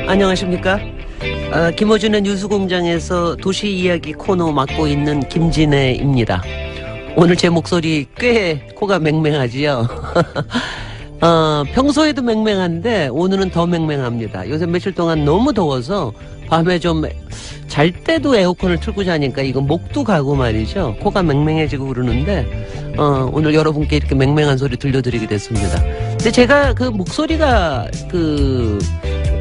안녕하십니까. 김어준의 뉴스공장에서 도시이야기 코너 맡고 있는 김진애입니다. 오늘 제 목소리 꽤 코가 맹맹하지요. 평소에도 맹맹한데 오늘은 더 맹맹합니다. 요새 며칠 동안 너무 더워서 밤에 좀 잘 때도 에어컨을 틀고 자니까 이건 목도 가고 말이죠. 코가 맹맹해지고 그러는데 오늘 여러분께 이렇게 맹맹한 소리 들려드리게 됐습니다. 근데 제가 그 목소리가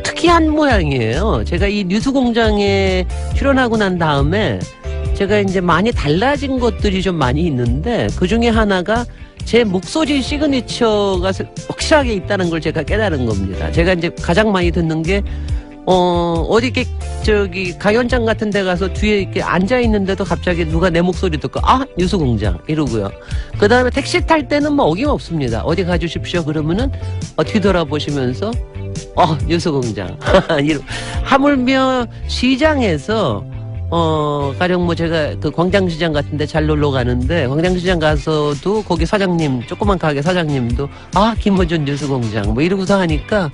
특이한 모양이에요. 제가 이 뉴스공장에 출연하고 난 다음에 제가 이제 많이 달라진 것들이 좀 많이 있는데 그 중에 하나가 제 목소리 시그니처가 확실하게 있다는 걸 제가 깨달은 겁니다. 제가 이제 가장 많이 듣는 게 어디 이렇게 강연장 같은 데 가서 뒤에 이렇게 앉아 있는데도 갑자기 누가 내 목소리 듣고 뉴스공장 이러고요. 그 다음에 택시 탈 때는 뭐 어김없습니다. 어디 가주십시오 그러면은 뒤돌아보시면서 뉴스공장. 하물며 시장에서 가령 뭐 제가 그 광장시장 같은 데 잘 놀러 가는데 광장시장 가서도 거기 사장님, 조그만 가게 사장님도 김어준 뉴스공장 뭐 이러고서 하니까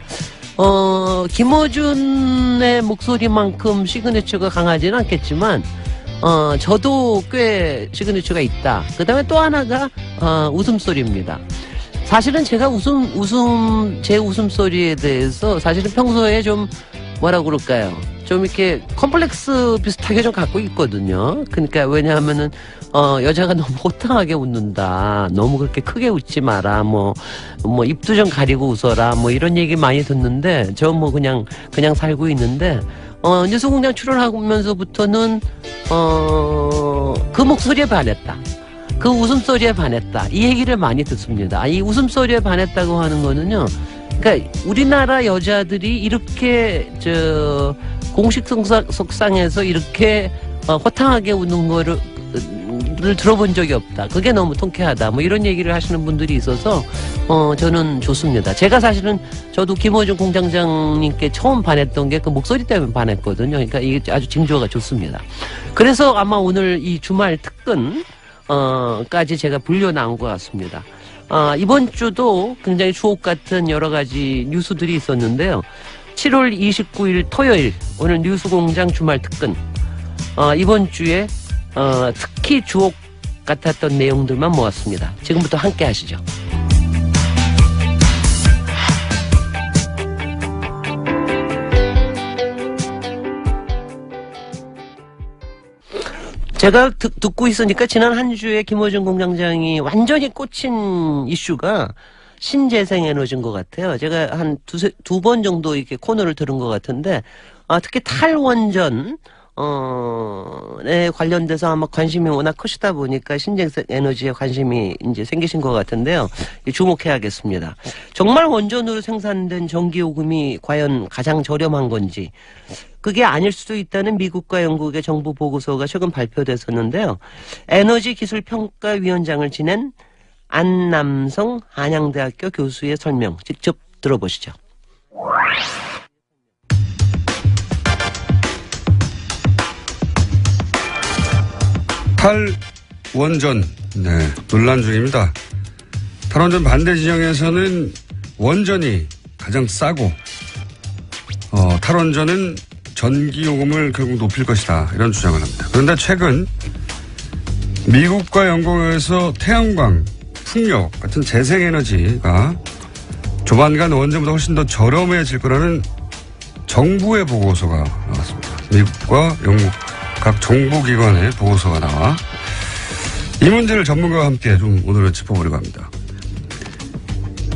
김어준의 목소리만큼 시그니처가 강하지는 않겠지만 저도 꽤 시그니처가 있다. 그 다음에 또 하나가 웃음소리입니다. 사실은 제가 제 웃음소리에 대해서 사실은 평소에 좀 뭐라고 그럴까요? 좀 이렇게 컴플렉스 비슷하게 좀 갖고 있거든요. 그러니까 왜냐하면은 여자가 너무 호탕하게 웃는다. 너무 그렇게 크게 웃지 마라. 뭐 입도 좀 가리고 웃어라. 뭐 이런 얘기 많이 듣는데 저 뭐 그냥 살고 있는데 뉴스공장 출연하면서부터는 그 목소리에 반했다. 그 웃음소리에 반했다. 이 얘기를 많이 듣습니다. 이 웃음소리에 반했다고 하는 거는요. 그러니까 우리나라 여자들이 이렇게 공식 속상에서 이렇게 호탕하게 웃는 거를 들어본 적이 없다. 그게 너무 통쾌하다. 뭐 이런 얘기를 하시는 분들이 있어서 저는 좋습니다. 제가 사실은 저도 김어준 공장장님께 처음 반했던 게 그 목소리 때문에 반했거든요. 그러니까 이게 아주 징조가 좋습니다. 그래서 아마 오늘 이 주말 특근 까지 제가 불려 나온 것 같습니다. 이번 주도 굉장히 주옥 같은 여러 가지 뉴스들이 있었는데요. 7월 29일 토요일 오늘 뉴스공장 주말 특근 이번 주에 특히 주옥 같았던 내용들만 모았습니다. 지금부터 함께 하시죠. 제가 듣고 있으니까 지난 한 주에 김어준 공장장이 완전히 꽂힌 이슈가 신재생에너지인 것 같아요. 제가 한 두 번 정도 이렇게 코너를 들은 것 같은데, 특히 탈원전, 에 관련돼서 아마 관심이 워낙 크시다 보니까 신재생에너지에 관심이 이제 생기신 것 같은데요. 주목해야겠습니다. 정말 원전으로 생산된 전기요금이 과연 가장 저렴한 건지, 그게 아닐 수도 있다는 미국과 영국의 정부 보고서가 최근 발표됐었는데요. 에너지기술평가위원장을 지낸 안남성 한양대학교 교수의 설명 직접 들어보시죠. 탈원전 논란 중입니다. 탈원전 반대 진영에서는 원전이 가장 싸고 탈원전은 전기요금을 결국 높일 것이다 이런 주장을 합니다. 그런데 최근 미국과 영국에서 태양광, 풍력 같은 재생에너지가 조만간 원전보다 훨씬 더 저렴해질 거라는 정부의 보고서가 나왔습니다. 미국과 영국 각 정보기관의 보고서가 나와 이 문제를 전문가와 함께 좀 오늘은 짚어보려고 합니다.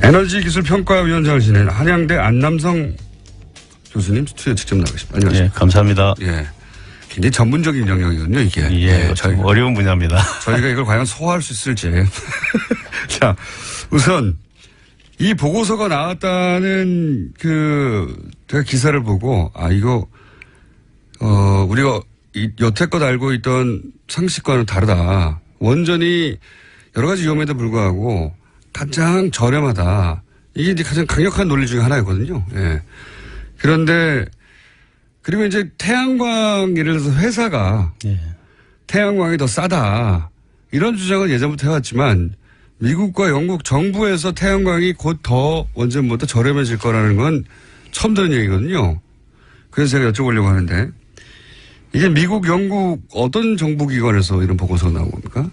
에너지기술평가위원장을 지낸 한양대 안남성 교수님 스튜디오에 직접 나가십니다. 안녕하십니까. 예, 감사합니다. 예, 굉장히 전문적인 영역이거든요, 이게. 예, 어려운 분야입니다. 저희가 이걸 과연 소화할 수 있을지. 자, 우선 이 보고서가 나왔다는 제가 기사를 보고 이거 우리가 여태껏 알고 있던 상식과는 다르다. 원전이 여러 가지 위험에도 불구하고 가장 저렴하다. 이게 이제 가장 강력한 논리 중에 하나였거든요. 예. 그런데 그리고 이제 태양광 예를 들어서 회사가 예. 태양광이 더 싸다. 이런 주장은 예전부터 해왔지만 미국과 영국 정부에서 태양광이 곧 더 원전보다 저렴해질 거라는 건 처음 듣는 얘기거든요. 그래서 제가 여쭤보려고 하는데 이게 미국, 영국 어떤 정부기관에서 이런 보고서가 나온 겁니까?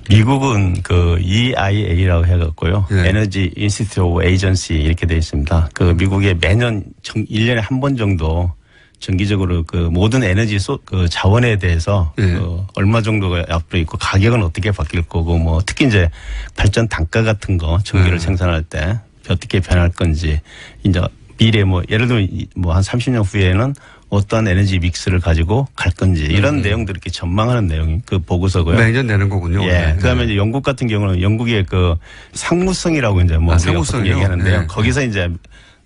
미국은 그 EIA라고 해갖고요. 예. 에너지 인스티튜트 오브 에이전시 이렇게 되어 있습니다. 그 미국에 매년 1년에 한 번 정도 정기적으로 그 모든 에너지 그 자원에 대해서 예. 그 얼마 정도가 앞으로 있고 가격은 어떻게 바뀔 거고 뭐 특히 이제 발전 단가 같은 거 전기를 생산할 때 어떻게 변할 건지 이제 미래 뭐 예를 들면 뭐 한 30년 후에는 어떠한 에너지 믹스를 가지고 갈 건지 이런 내용들 이렇게 전망하는 내용이 그 보고서고요. 매년 내는 거군요. 예. 네. 그다음에 이제 영국 같은 경우는 영국의 그 상무성이라고 이제 뭐 상무성이요? 얘기하는데요. 네. 거기서 이제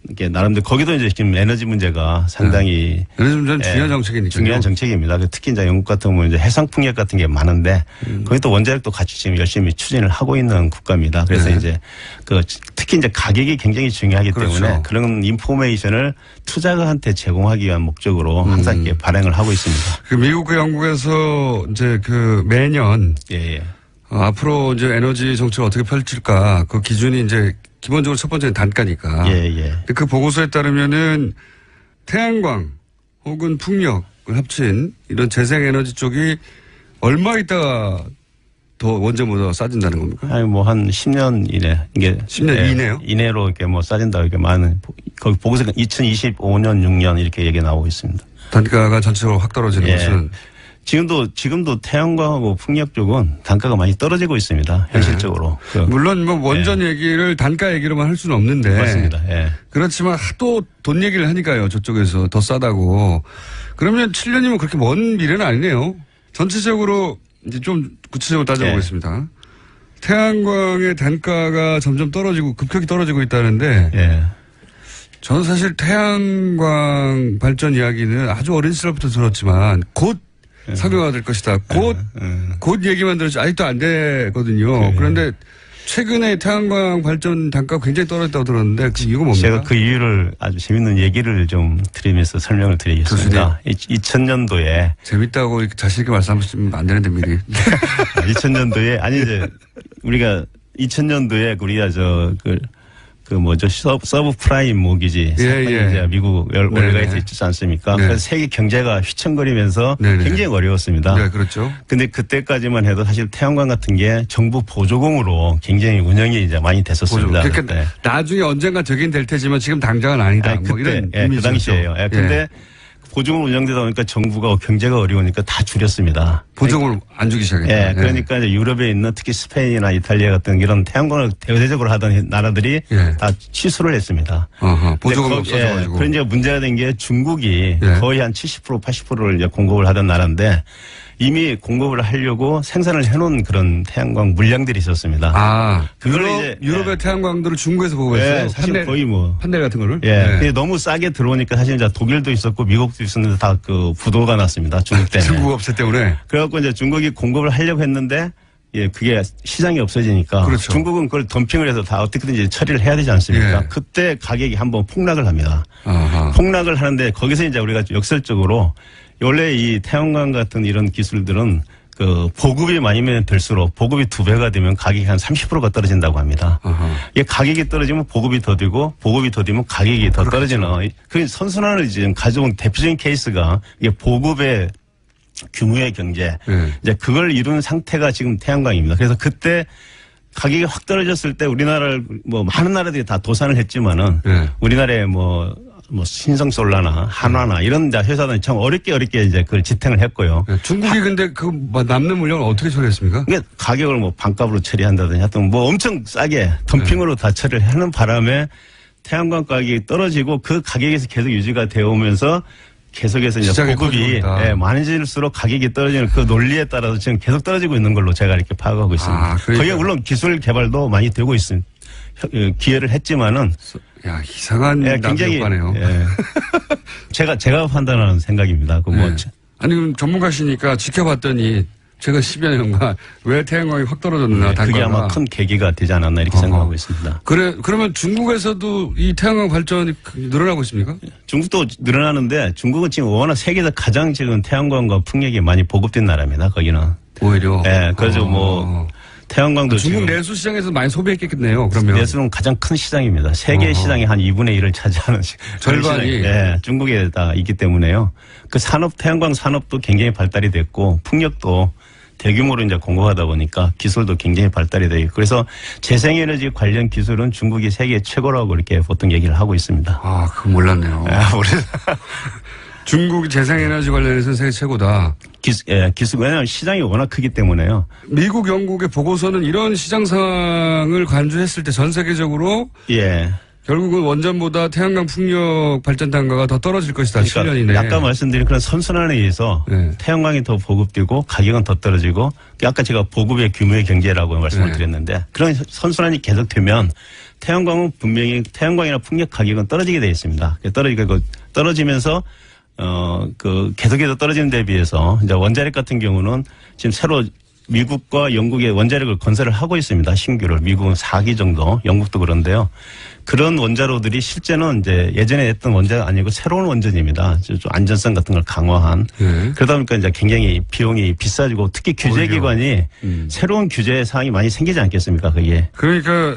이렇게 나름대로 거기도 이제 지금 에너지 문제가 상당히 에너지 문제는 중요한 정책이니까요. 중요한 정책입니다. 특히 이제 영국 같은 경우는 이제 해상 풍력 같은 게 많은데 거기 또 원자력도 같이 지금 열심히 추진을 하고 있는 국가입니다. 그래서 네. 이제 그 특히 이제 가격이 굉장히 중요하기 그렇죠. 때문에 그런 인포메이션을 투자가한테 제공하기 위한 목적으로 항상 이렇게 발행을 하고 있습니다. 그 미국과 영국에서 이제 그 매년 예, 예. 앞으로 이제 에너지 정책을 어떻게 펼칠까 그 기준이 이제 기본적으로 첫 번째는 단가니까. 예, 예. 근데 그 보고서에 따르면은 태양광 혹은 풍력을 합친 이런 재생에너지 쪽이 얼마 있다가 더 원전보다 싸진다는 겁니까? 아니 뭐 한 10년 이내 이게 10년 이내요? 이내로 이렇게 뭐 싸진다 이렇게 많은 거기 보고서 2025년 6년 이렇게 얘기 나오고 있습니다. 단가가 전체적으로 확 떨어지는 예. 것은 지금도 태양광하고 풍력 쪽은 단가가 많이 떨어지고 있습니다. 현실적으로. 물론 뭐 원전 얘기를 단가 얘기로만 할 수는 없는데 맞습니다. 예. 그렇지만 또 돈 얘기를 하니까요. 저쪽에서 더 싸다고. 그러면 7년이면 그렇게 먼 미래는 아니네요. 전체적으로 이제 좀 구체적으로 따져보겠습니다. 태양광의 단가가 점점 떨어지고 급격히 떨어지고 있다는데 예. 저는 사실 태양광 발전 이야기는 아주 어린 시절부터 들었지만 곧 상용화될 것이다. 곧 얘기만 들었지 아직도 안 되거든요. 그런데 최근에 태양광 발전 단가가 굉장히 떨어졌다고 들었는데 그 이유가 뭡니까? 제가 그 이유를 아주 재밌는 얘기를 좀 드리면서 설명을 드리겠습니다. 2000년도에 재밌다고 자신 있게 말씀하시면 안 되는데 미리. 2000년도에 아니 이제 우리가 2000년도에 우리가 서브 프라임 모기지 사건이 이제 미국 월가에서 있지 않습니까? 네. 그래서 세계 경제가 휘청거리면서 네네. 굉장히 어려웠습니다. 네, 그렇죠. 근데 그때까지만 해도 사실 태양광 같은 게 정부 보조금으로 굉장히 운영이 이제 많이 됐었습니다. 그러니까 그때. 나중에 언젠가 되긴 될 테지만 지금 당장은 아니다. 아니, 뭐 그때, 이런 예, 그 당시에요. 예, 근데 보조금 운영되다 보니까 정부가 경제가 어려우니까 다 줄였습니다. 보조금을 안 주기 시작했다. 예, 그러니까 이제 유럽에 있는 특히 스페인이나 이탈리아 같은 이런 태양광을 대대적으로 하던 나라들이 다 취소를 했습니다. 보조금 없어져가지고. 그런 이제 문제가 된 게 중국이 거의 한 70% 80%를 이제 공급을 하던 나라인데 이미 공급을 하려고 생산을 해놓은 그런 태양광 물량들이 있었습니다. 그걸 유럽의 태양광들을 중국에서 보고했어요. 사실 거의 뭐 판넬 같은 거를. 근데 너무 싸게 들어오니까 사실 이제 독일도 있었고 미국도 있었는데 다 그 부도가 났습니다. 중국 때문에. 중국 업체 때문에. 그래갖고 이제 중국이 공급을 하려고 했는데 그게 시장이 없어지니까 그렇죠. 중국은 그걸 덤핑을 해서 다 어떻게든지 처리를 해야 되지 않습니까? 그때 가격이 한번 폭락을 합니다. 폭락을 하는데 거기서 이제 우리가 역설적으로 원래 이 태양광 같은 이런 기술들은 그 보급이 많이면 될수록 보급이 2배가 되면 가격이 한 30%가 떨어진다고 합니다. 이게 가격이 떨어지면 보급이 더디고 보급이 더디면 가격이 더 떨어지는 그 선순환을 지금 가져온 대표적인 케이스가 이게 보급의 규모의 경제 이제 그걸 이룬 상태가 지금 태양광입니다. 그래서 그때 가격이 확 떨어졌을 때 우리나라를 뭐 많은 나라들이 다 도산을 했지만은 우리나라에 뭐 신성솔라나 한화나 이런 회사들은 참 어렵게 이제 그걸 지탱을 했고요. 중국이 근데 그 남는 물량을 어떻게 처리했습니까? 그러니까 가격을 뭐 반값으로 처리한다든지 하여튼 뭐 엄청 싸게 덤핑으로 다 처리를 하는 바람에 태양광 가격이 떨어지고 그 가격에서 계속 유지가 되어 오면서 계속해서 이제 보급이 많아질수록 가격이 떨어지는 그 논리에 따라서 지금 계속 떨어지고 있는 걸로 제가 이렇게 파악하고 있습니다. 거기에 물론 기술 개발도 많이 되고 있습니다. 기여를 했지만은 이상한 굉장히 효과네요. 제가 판단하는 생각입니다. 아니 그럼 전문가시니까 지켜봤더니 최근 10여 년간 왜 태양광이 확 떨어졌나, 네, 단가가. 그게 아마 큰 계기가 되지 않았나 이렇게 생각하고 있습니다. 그러면 중국에서도 이 태양광 발전이 늘어나고 있습니까? 중국도 늘어나는데 중국은 지금 워낙 세계에서 가장 지금 태양광과 풍력이 많이 보급된 나라입니다. 거기는. 오히려. 네, 그래서 뭐 태양광도 중국 내수 시장에서 많이 소비했겠네요. 그러면 내수는 가장 큰 시장입니다. 세계 시장의 한 2분의 1을 차지하는 절반이 네, 중국에 다 있기 때문에요. 그 산업 태양광 산업도 굉장히 발달이 됐고 풍력도 대규모로 이제 공급하다 보니까 기술도 굉장히 발달이 되고 그래서 재생에너지 관련 기술은 중국이 세계 최고라고 이렇게 보통 얘기를 하고 있습니다. 아, 그거 몰랐네요. 중국이 재생에너지 관련해서는 세계 최고다. 기술, 왜냐하면 시장이 워낙 크기 때문에요. 미국, 영국의 보고서는 이런 시장 상황을 간주했을 때 전 세계적으로 예. 결국은 원전보다 태양광 풍력 발전 단가가 더 떨어질 것이다. 그러니까 10년 이내에. 아까 말씀드린 그런 선순환에 의해서 네. 태양광이 더 보급되고 가격은 더 떨어지고 아까 제가 보급의 규모의 경제라고 말씀을 드렸는데 그런 선순환이 계속되면 태양광은 분명히 태양광이나 풍력 가격은 떨어지게 되어 있습니다. 떨어지면서 계속해서 떨어지는 데 비해서 이제 원자력 같은 경우는 지금 새로 미국과 영국의 원자력을 건설을 하고 있습니다. 신규를. 미국은 4기 정도, 영국도 그런데요. 그런 원자로들이 실제는 이제 예전에 했던 원자가 아니고 새로운 원전입니다. 좀 안전성 같은 걸 강화한. 그러다 보니까 이제 굉장히 비용이 비싸지고 특히 규제기관이 새로운 규제 사항이 많이 생기지 않겠습니까? 그게. 그러니까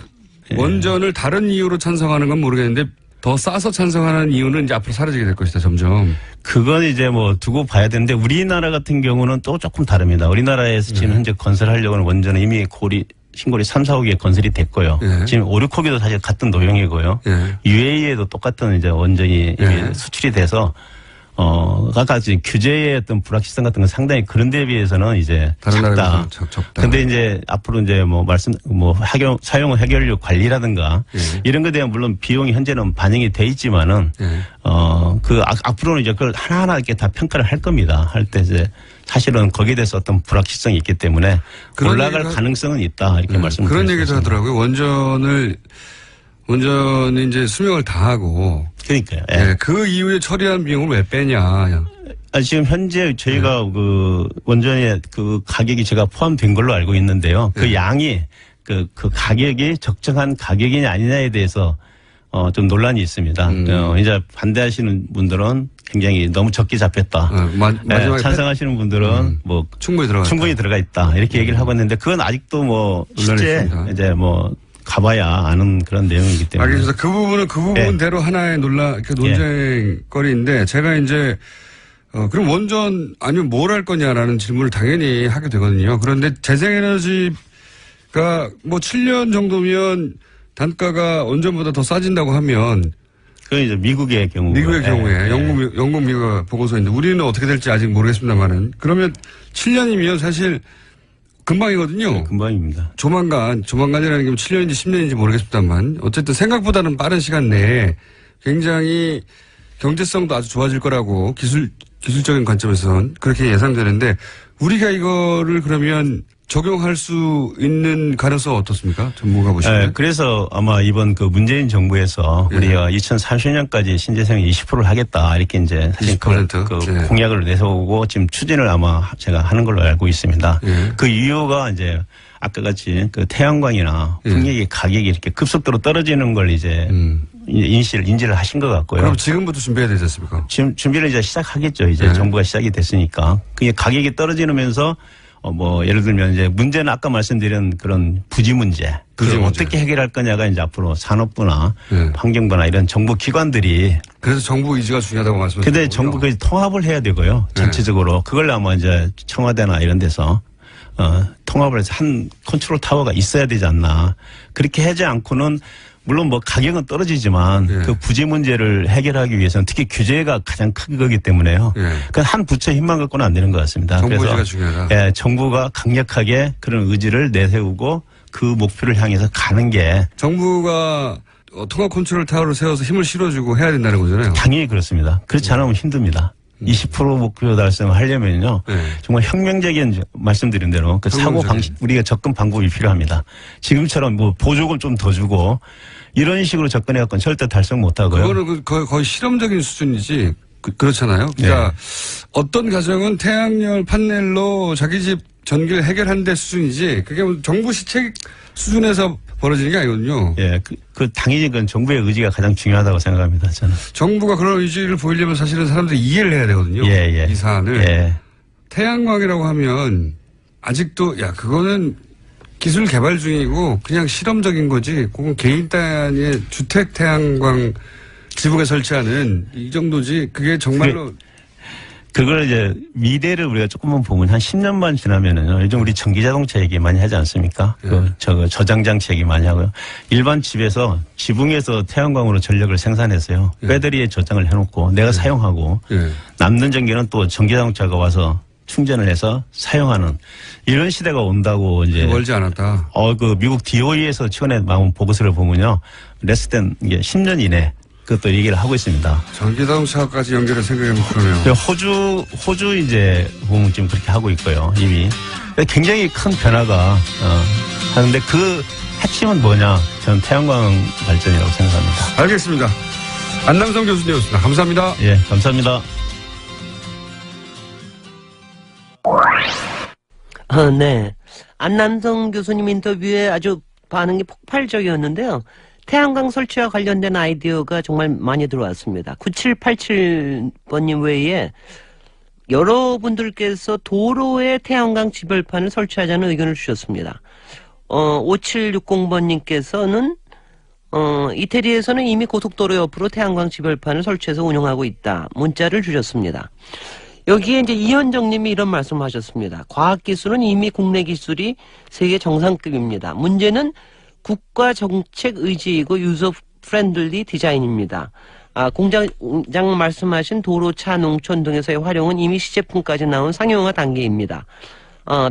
원전을 다른 이유로 찬성하는 건 모르겠는데 더 싸서 찬성하는 이유는 이제 앞으로 사라지게 될 것이다, 점점. 그건 이제 뭐 두고 봐야 되는데 우리나라 같은 경우는 또 조금 다릅니다. 우리나라에서 지금 현재 건설하려고 하는 원전은 이미 신고리 3, 4, 5개 건설이 됐고요. 지금 5, 6호기도 사실 같은 노형이고요. UAE에도 똑같은 이제 원전이 이미 수출이 돼서 아까 지금 규제의 어떤 불확실성 같은 건 상당히 그런 데 비해서는 이제 다른 작다. 적다. 근데 이제 앞으로 이제 사용 해결료 관리라든가 이런 것에 대한 물론 비용이 현재는 반영이 돼 있지만은 앞으로는 이제 그걸 하나하나 이렇게 다 평가를 할 겁니다. 할 때 이제 사실은 거기에 대해서 어떤 불확실성이 있기 때문에 올라갈 가능성은 있다 이렇게 말씀을 그런 드릴 수 얘기도 있습니다. 하더라고요. 원전이 이제 수명을 다하고. 그러니까요. 예. 네, 그 이후에 처리한 비용을 왜 빼냐. 지금 현재 저희가 그 원전의 그 가격이 제가 포함된 걸로 알고 있는데요. 그 양이 그 가격이 적정한 가격이냐 아니냐에 대해서 좀 논란이 있습니다. 이제 반대하시는 분들은 굉장히 너무 적게 잡혔다. 마지막에 찬성하시는 분들은 뭐 충분히 들어가 있다. 이렇게 얘기를 하고 있는데 그건 아직도 뭐 실제 이제 뭐 가봐야 아는 그런 내용이기 때문에. 알겠습니다. 그 부분대로 하나의 논쟁거리인데 제가 이제 그럼 원전 아니면 뭘 할 거냐라는 질문을 당연히 하게 되거든요. 그런데 재생에너지가 뭐 7년 정도면 단가가 원전보다 더 싸진다고 하면 그건 이제 미국의 경우에. 영국 미국 보고서인데 우리는 어떻게 될지 아직 모르겠습니다만은 그러면 7년이면 사실 금방이거든요. 네, 금방입니다. 조만간이라는 게 7년인지 10년인지 모르겠습니다만 어쨌든 생각보다는 빠른 시간 내에 굉장히 경제성도 아주 좋아질 거라고 기술적인 관점에서는 그렇게 예상되는데 우리가 이거를 그러면 적용할 수 있는 가능성은 어떻습니까? 전문가 보시면. 네, 그래서 아마 이번 그 문재인 정부에서 우리가 2040년까지 신재생 20%를 하겠다 이렇게 이제 사실 공약을 내세우고 지금 추진을 아마 제가 하는 걸로 알고 있습니다. 그 이유가 이제 아까 같이 그 태양광이나 풍력의 가격이 이렇게 급속도로 떨어지는 걸 이제 인지를 하신 것 같고요. 그럼 지금부터 준비해야 되지 않습니까? 지금 준비를 이제 시작하겠죠. 이제 정부가 시작이 됐으니까. 그게 가격이 떨어지면서 뭐 예를 들면 이제 문제는 아까 말씀드린 그런 부지 문제. 그걸 어떻게 해결할 거냐가 이제 앞으로 산업부나 환경부나 이런 정부 기관들이. 그래서 정부 의지가 중요하다고 말씀하셨죠. 근데 정부가 통합을 해야 되고요. 전체적으로. 그걸 아마 이제 청와대나 이런 데서 통합을 해서 한 컨트롤 타워가 있어야 되지 않나. 그렇게 하지 않고는 물론 뭐 가격은 떨어지지만 그 부지 문제를 해결하기 위해서는 특히 규제가 가장 큰 거기 때문에요. 그 한 부처의 힘만 갖고는 안 되는 것 같습니다. 정부 그래서 의지가 중요하다. 정부가 강력하게 그런 의지를 내세우고 그 목표를 향해서 가는 게 정부가 통합 컨트롤 타워를 세워서 힘을 실어주고 해야 된다는 거잖아요. 당연히 그렇습니다. 그렇지 않으면 힘듭니다. 20% 목표 달성을 하려면요. 정말 혁명적인 말씀드린 대로 그 사고 방식, 우리가 접근 방법이 필요합니다. 지금처럼 뭐 보조금 좀 더 주고 이런 식으로 접근해갖고는 절대 달성 못 하고요. 그거는 거의 실험적인 수준이지. 그렇잖아요. 그러니까 어떤 가정은 태양열 판넬로 자기 집 전기를 해결한 데 수준이지 그게 뭐 정부 시책 수준에서 벌어지는 게 아니거든요. 예, 당연히 그건 정부의 의지가 가장 중요하다고 생각합니다. 저는. 정부가 그런 의지를 보이려면 사실은 사람들이 이해를 해야 되거든요. 예. 이 사안을. 예. 태양광이라고 하면 아직도 그거는 기술 개발 중이고 그냥 실험적인 거지. 그건 개인 단위의 주택 태양광 지붕에 설치하는 이 정도지. 그게 정말로 그걸 이제 미래를 우리가 조금만 보면 한 10년만 지나면은 요즘 우리 전기자동차 얘기 많이 하지 않습니까? 저장장치 얘기 많이 하고요. 일반 집에서 지붕에서 태양광으로 전력을 생산해서요. 배터리에 저장을 해놓고 내가 사용하고 남는 전기는 또 전기자동차가 와서 충전을 해서 사용하는 이런 시대가 온다고 이제 멀지 않았다. 미국 DOE에서 최근에 나온 보고서를 보면요. 레스된 이게 10년 이내 그것도 얘기를 하고 있습니다. 전기자동차까지 연결해 생각해보면 그러네요. 호주 이제 보면 지금 그렇게 하고 있고요. 이미. 굉장히 큰 변화가, 하는데 그 핵심은 뭐냐? 저는 태양광 발전이라고 생각합니다. 알겠습니다. 안남성 교수님이었습니다. 감사합니다. 예, 감사합니다. 네. 안남성 교수님 인터뷰에 아주 반응이 폭발적이었는데요. 태양광 설치와 관련된 아이디어가 정말 많이 들어왔습니다. 9787번님 외에 여러분들께서 도로에 태양광 지별판을 설치하자는 의견을 주셨습니다. 5760번님께서는 이태리에서는 이미 고속도로 옆으로 태양광 지별판을 설치해서 운영하고 있다. 문자를 주셨습니다. 여기에 이제 이현정 님이 이런 말씀을 하셨습니다. 과학기술은 이미 국내 기술이 세계 정상급입니다. 문제는 국가 정책 의지이고 유저 프렌들리 디자인입니다. 공장장 말씀하신 도로차, 농촌 등에서의 활용은 이미 시제품까지 나온 상용화 단계입니다.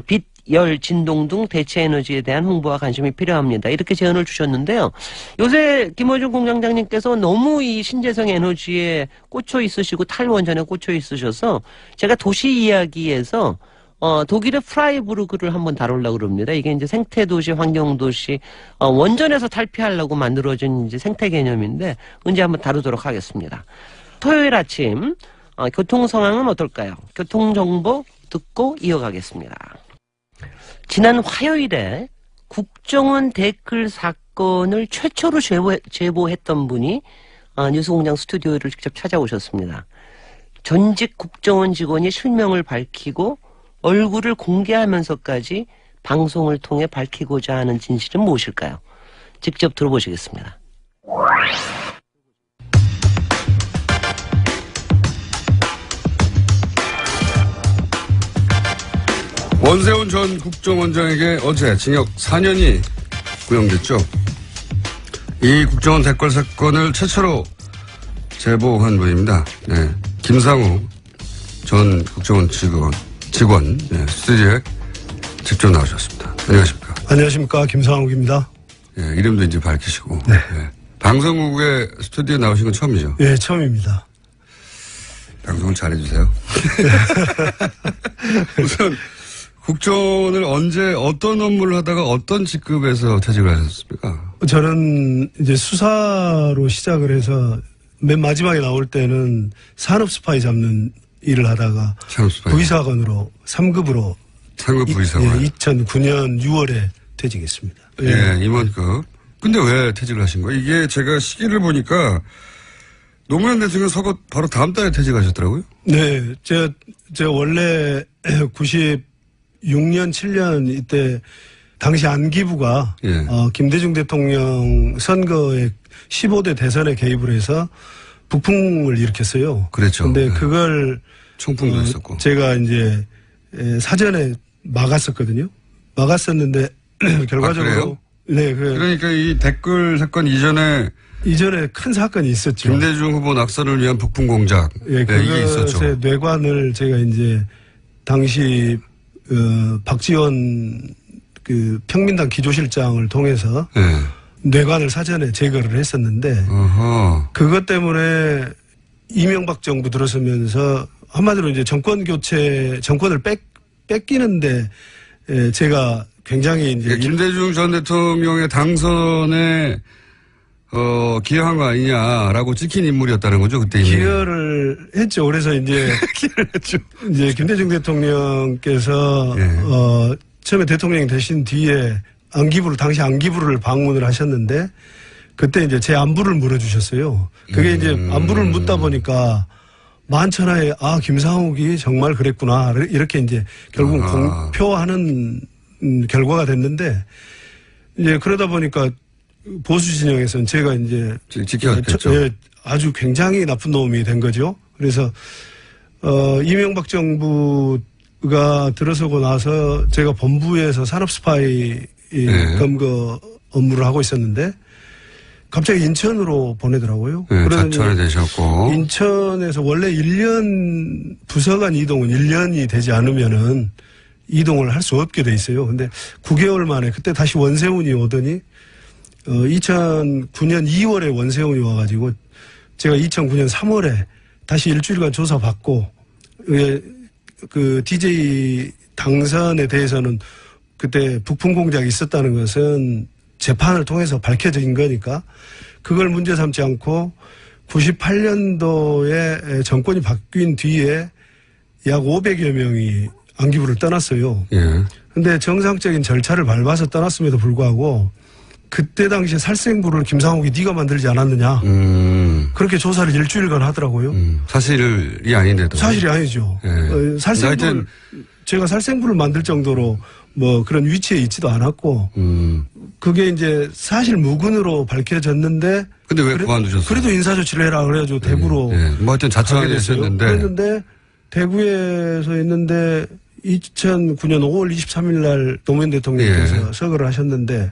빛, 열, 진동 등 대체 에너지에 대한 홍보와 관심이 필요합니다. 이렇게 제안을 주셨는데요. 요새 김어준 공장장님께서 너무 이 신재생 에너지에 꽂혀 있으시고 탈원전에 꽂혀 있으셔서 제가 도시 이야기에서 독일의 프라이부르크를 한번 다루려고 그럽니다. 이게 이제 생태도시, 환경도시, 원전에서 탈피하려고 만들어진 이제 생태 개념인데, 언제 한번 다루도록 하겠습니다. 토요일 아침, 교통 상황은 어떨까요? 교통정보 듣고 이어가겠습니다. 지난 화요일에 국정원 댓글 사건을 최초로 제보했던 분이 뉴스공장 스튜디오를 직접 찾아오셨습니다. 전직 국정원 직원이 실명을 밝히고 얼굴을 공개하면서까지 방송을 통해 밝히고자 하는 진실은 무엇일까요? 직접 들어보시겠습니다. 원세훈 전 국정원장에게 어제 징역 4년이 구형됐죠. 이 국정원 댓글 사건을 최초로 제보한 분입니다. 네. 김상우 전 국정원 직원 스튜디오에 직접 나오셨습니다. 안녕하십니까. 안녕하십니까. 김상욱입니다. 예, 이름도 이제 밝히시고. 네. 예. 방송국에 스튜디오에 나오신 건 처음이죠? 예, 처음입니다. 방송을 잘해주세요. 우선 국정원을 언제 어떤 업무를 하다가 어떤 직급에서 퇴직을 하셨습니까? 저는 이제 수사로 시작을 해서 맨 마지막에 나올 때는 산업 스파이 잡는 일을 하다가 부의사관으로 3급으로 3급 부의사관. 예, 2009년 6월에 퇴직했습니다. 예, 임원급. 근데 왜 퇴직을 하신 거예요? 이게 제가 시기를 보니까 노무현 대통령 서거 바로 다음 달에 퇴직하셨더라고요. 네, 제가 원래 96년, 7년 이때 당시 안기부가 김대중 대통령 선거에 15대 대선에 개입을 해서 북풍을 일으켰어요. 그렇죠. 근데 그걸 총풍도 했었고 제가 이제 사전에 막았었거든요. 막았었는데 결과적으로 네, 그러니까 이 댓글 사건 이전에 큰 사건이 있었죠. 김대중 후보 낙선을 위한 북풍 공작. 예, 네, 이게 있었죠. 뇌관을 제가 이제 당시 박지원 평민당 기조실장을 통해서 뇌관을 사전에 제거를 했었는데 그것 때문에 이명박 정부 들어서면서 한마디로 이제 정권을 뺏기는데 제가 굉장히 이제 김대중 전 대통령의 당선에 기여한 거 아니냐라고 찍힌 인물이었다는 거죠, 그때 이미. 기여를 했죠. 그래서 이제. 기여를 했죠. 이제 김대중 대통령께서, 처음에 대통령이 되신 뒤에 당시 안기부를 방문을 하셨는데, 그때 이제 제 안부를 물어주셨어요. 그게 이제 안부를 묻다 보니까 만천하에, 김상욱이 정말 그랬구나. 이렇게 이제 결국 공표하는 결과가 됐는데, 이제 그러다 보니까 보수 진영에서는 제가 이제 지켜왔겠죠. 아주 굉장히 나쁜 놈이 된 거죠. 그래서 이명박 정부가 들어서고 나서 제가 본부에서 산업 스파이 검거 업무를 하고 있었는데 갑자기 인천으로 보내더라고요. 네, 자천이 되셨고 인천에서 원래 1년 부서간 이동은 1년이 되지 않으면은 이동을 할 수 없게 돼 있어요. 근데 9개월 만에 그때 다시 원세훈이 오더니 2009년 2월에 원세훈이 와가지고 제가 2009년 3월에 다시 일주일간 조사받고 그 DJ 당선에 대해서는 그때 북풍 공작이 있었다는 것은 재판을 통해서 밝혀진 거니까 그걸 문제 삼지 않고 98년도에 정권이 바뀐 뒤에 약 500여 명이 안기부를 떠났어요. 그런데 정상적인 절차를 밟아서 떠났음에도 불구하고 그때 당시에 살생부를 김상욱이 네가 만들지 않았느냐. 그렇게 조사를 일주일간 하더라고요. 사실이 아닌데도. 사실이 아니죠. 살생부를 제가 살생부를 만들 정도로 뭐 그런 위치에 있지도 않았고 그게 이제 사실 무근으로 밝혀졌는데 근데 왜 그만두셨어요? 그래도 인사조치를 해라 그래가지고 대구로 뭐 하여튼 자천하게 됐었는데 그랬는데 대구에서 있는데 2009년 5월 23일 날 노무현 대통령께서 서거를 하셨는데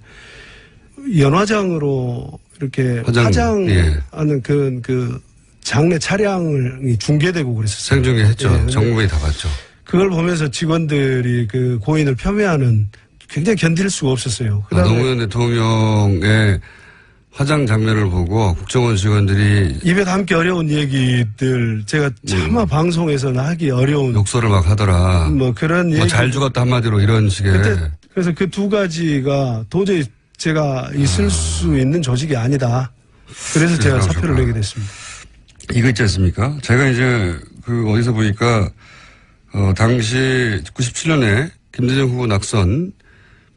연화장으로 이렇게 화장하는 그 장례 차량이 중계되고 그랬었어요. 생중계했죠. 전국민이 다 봤죠. 그걸 보면서 직원들이 그 고인을 폄훼하는 굉장히 견딜 수가 없었어요. 노무현 대통령의 화장 장면을 보고 국정원 직원들이 입에 담기 어려운 얘기들 제가 차마 방송에서는 하기 어려운 욕설을 막 하더라. 뭐 그런 얘기. 잘 죽었다 한마디로 이런 식의. 그래서 그 두 가지가 도저히 제가 있을 수 있는 조직이 아니다. 그래서 제가 사표를 내게 됐습니다. 이거 있지 않습니까? 제가 이제 어디서 보니까 당시 97년에 김대중 후보 낙선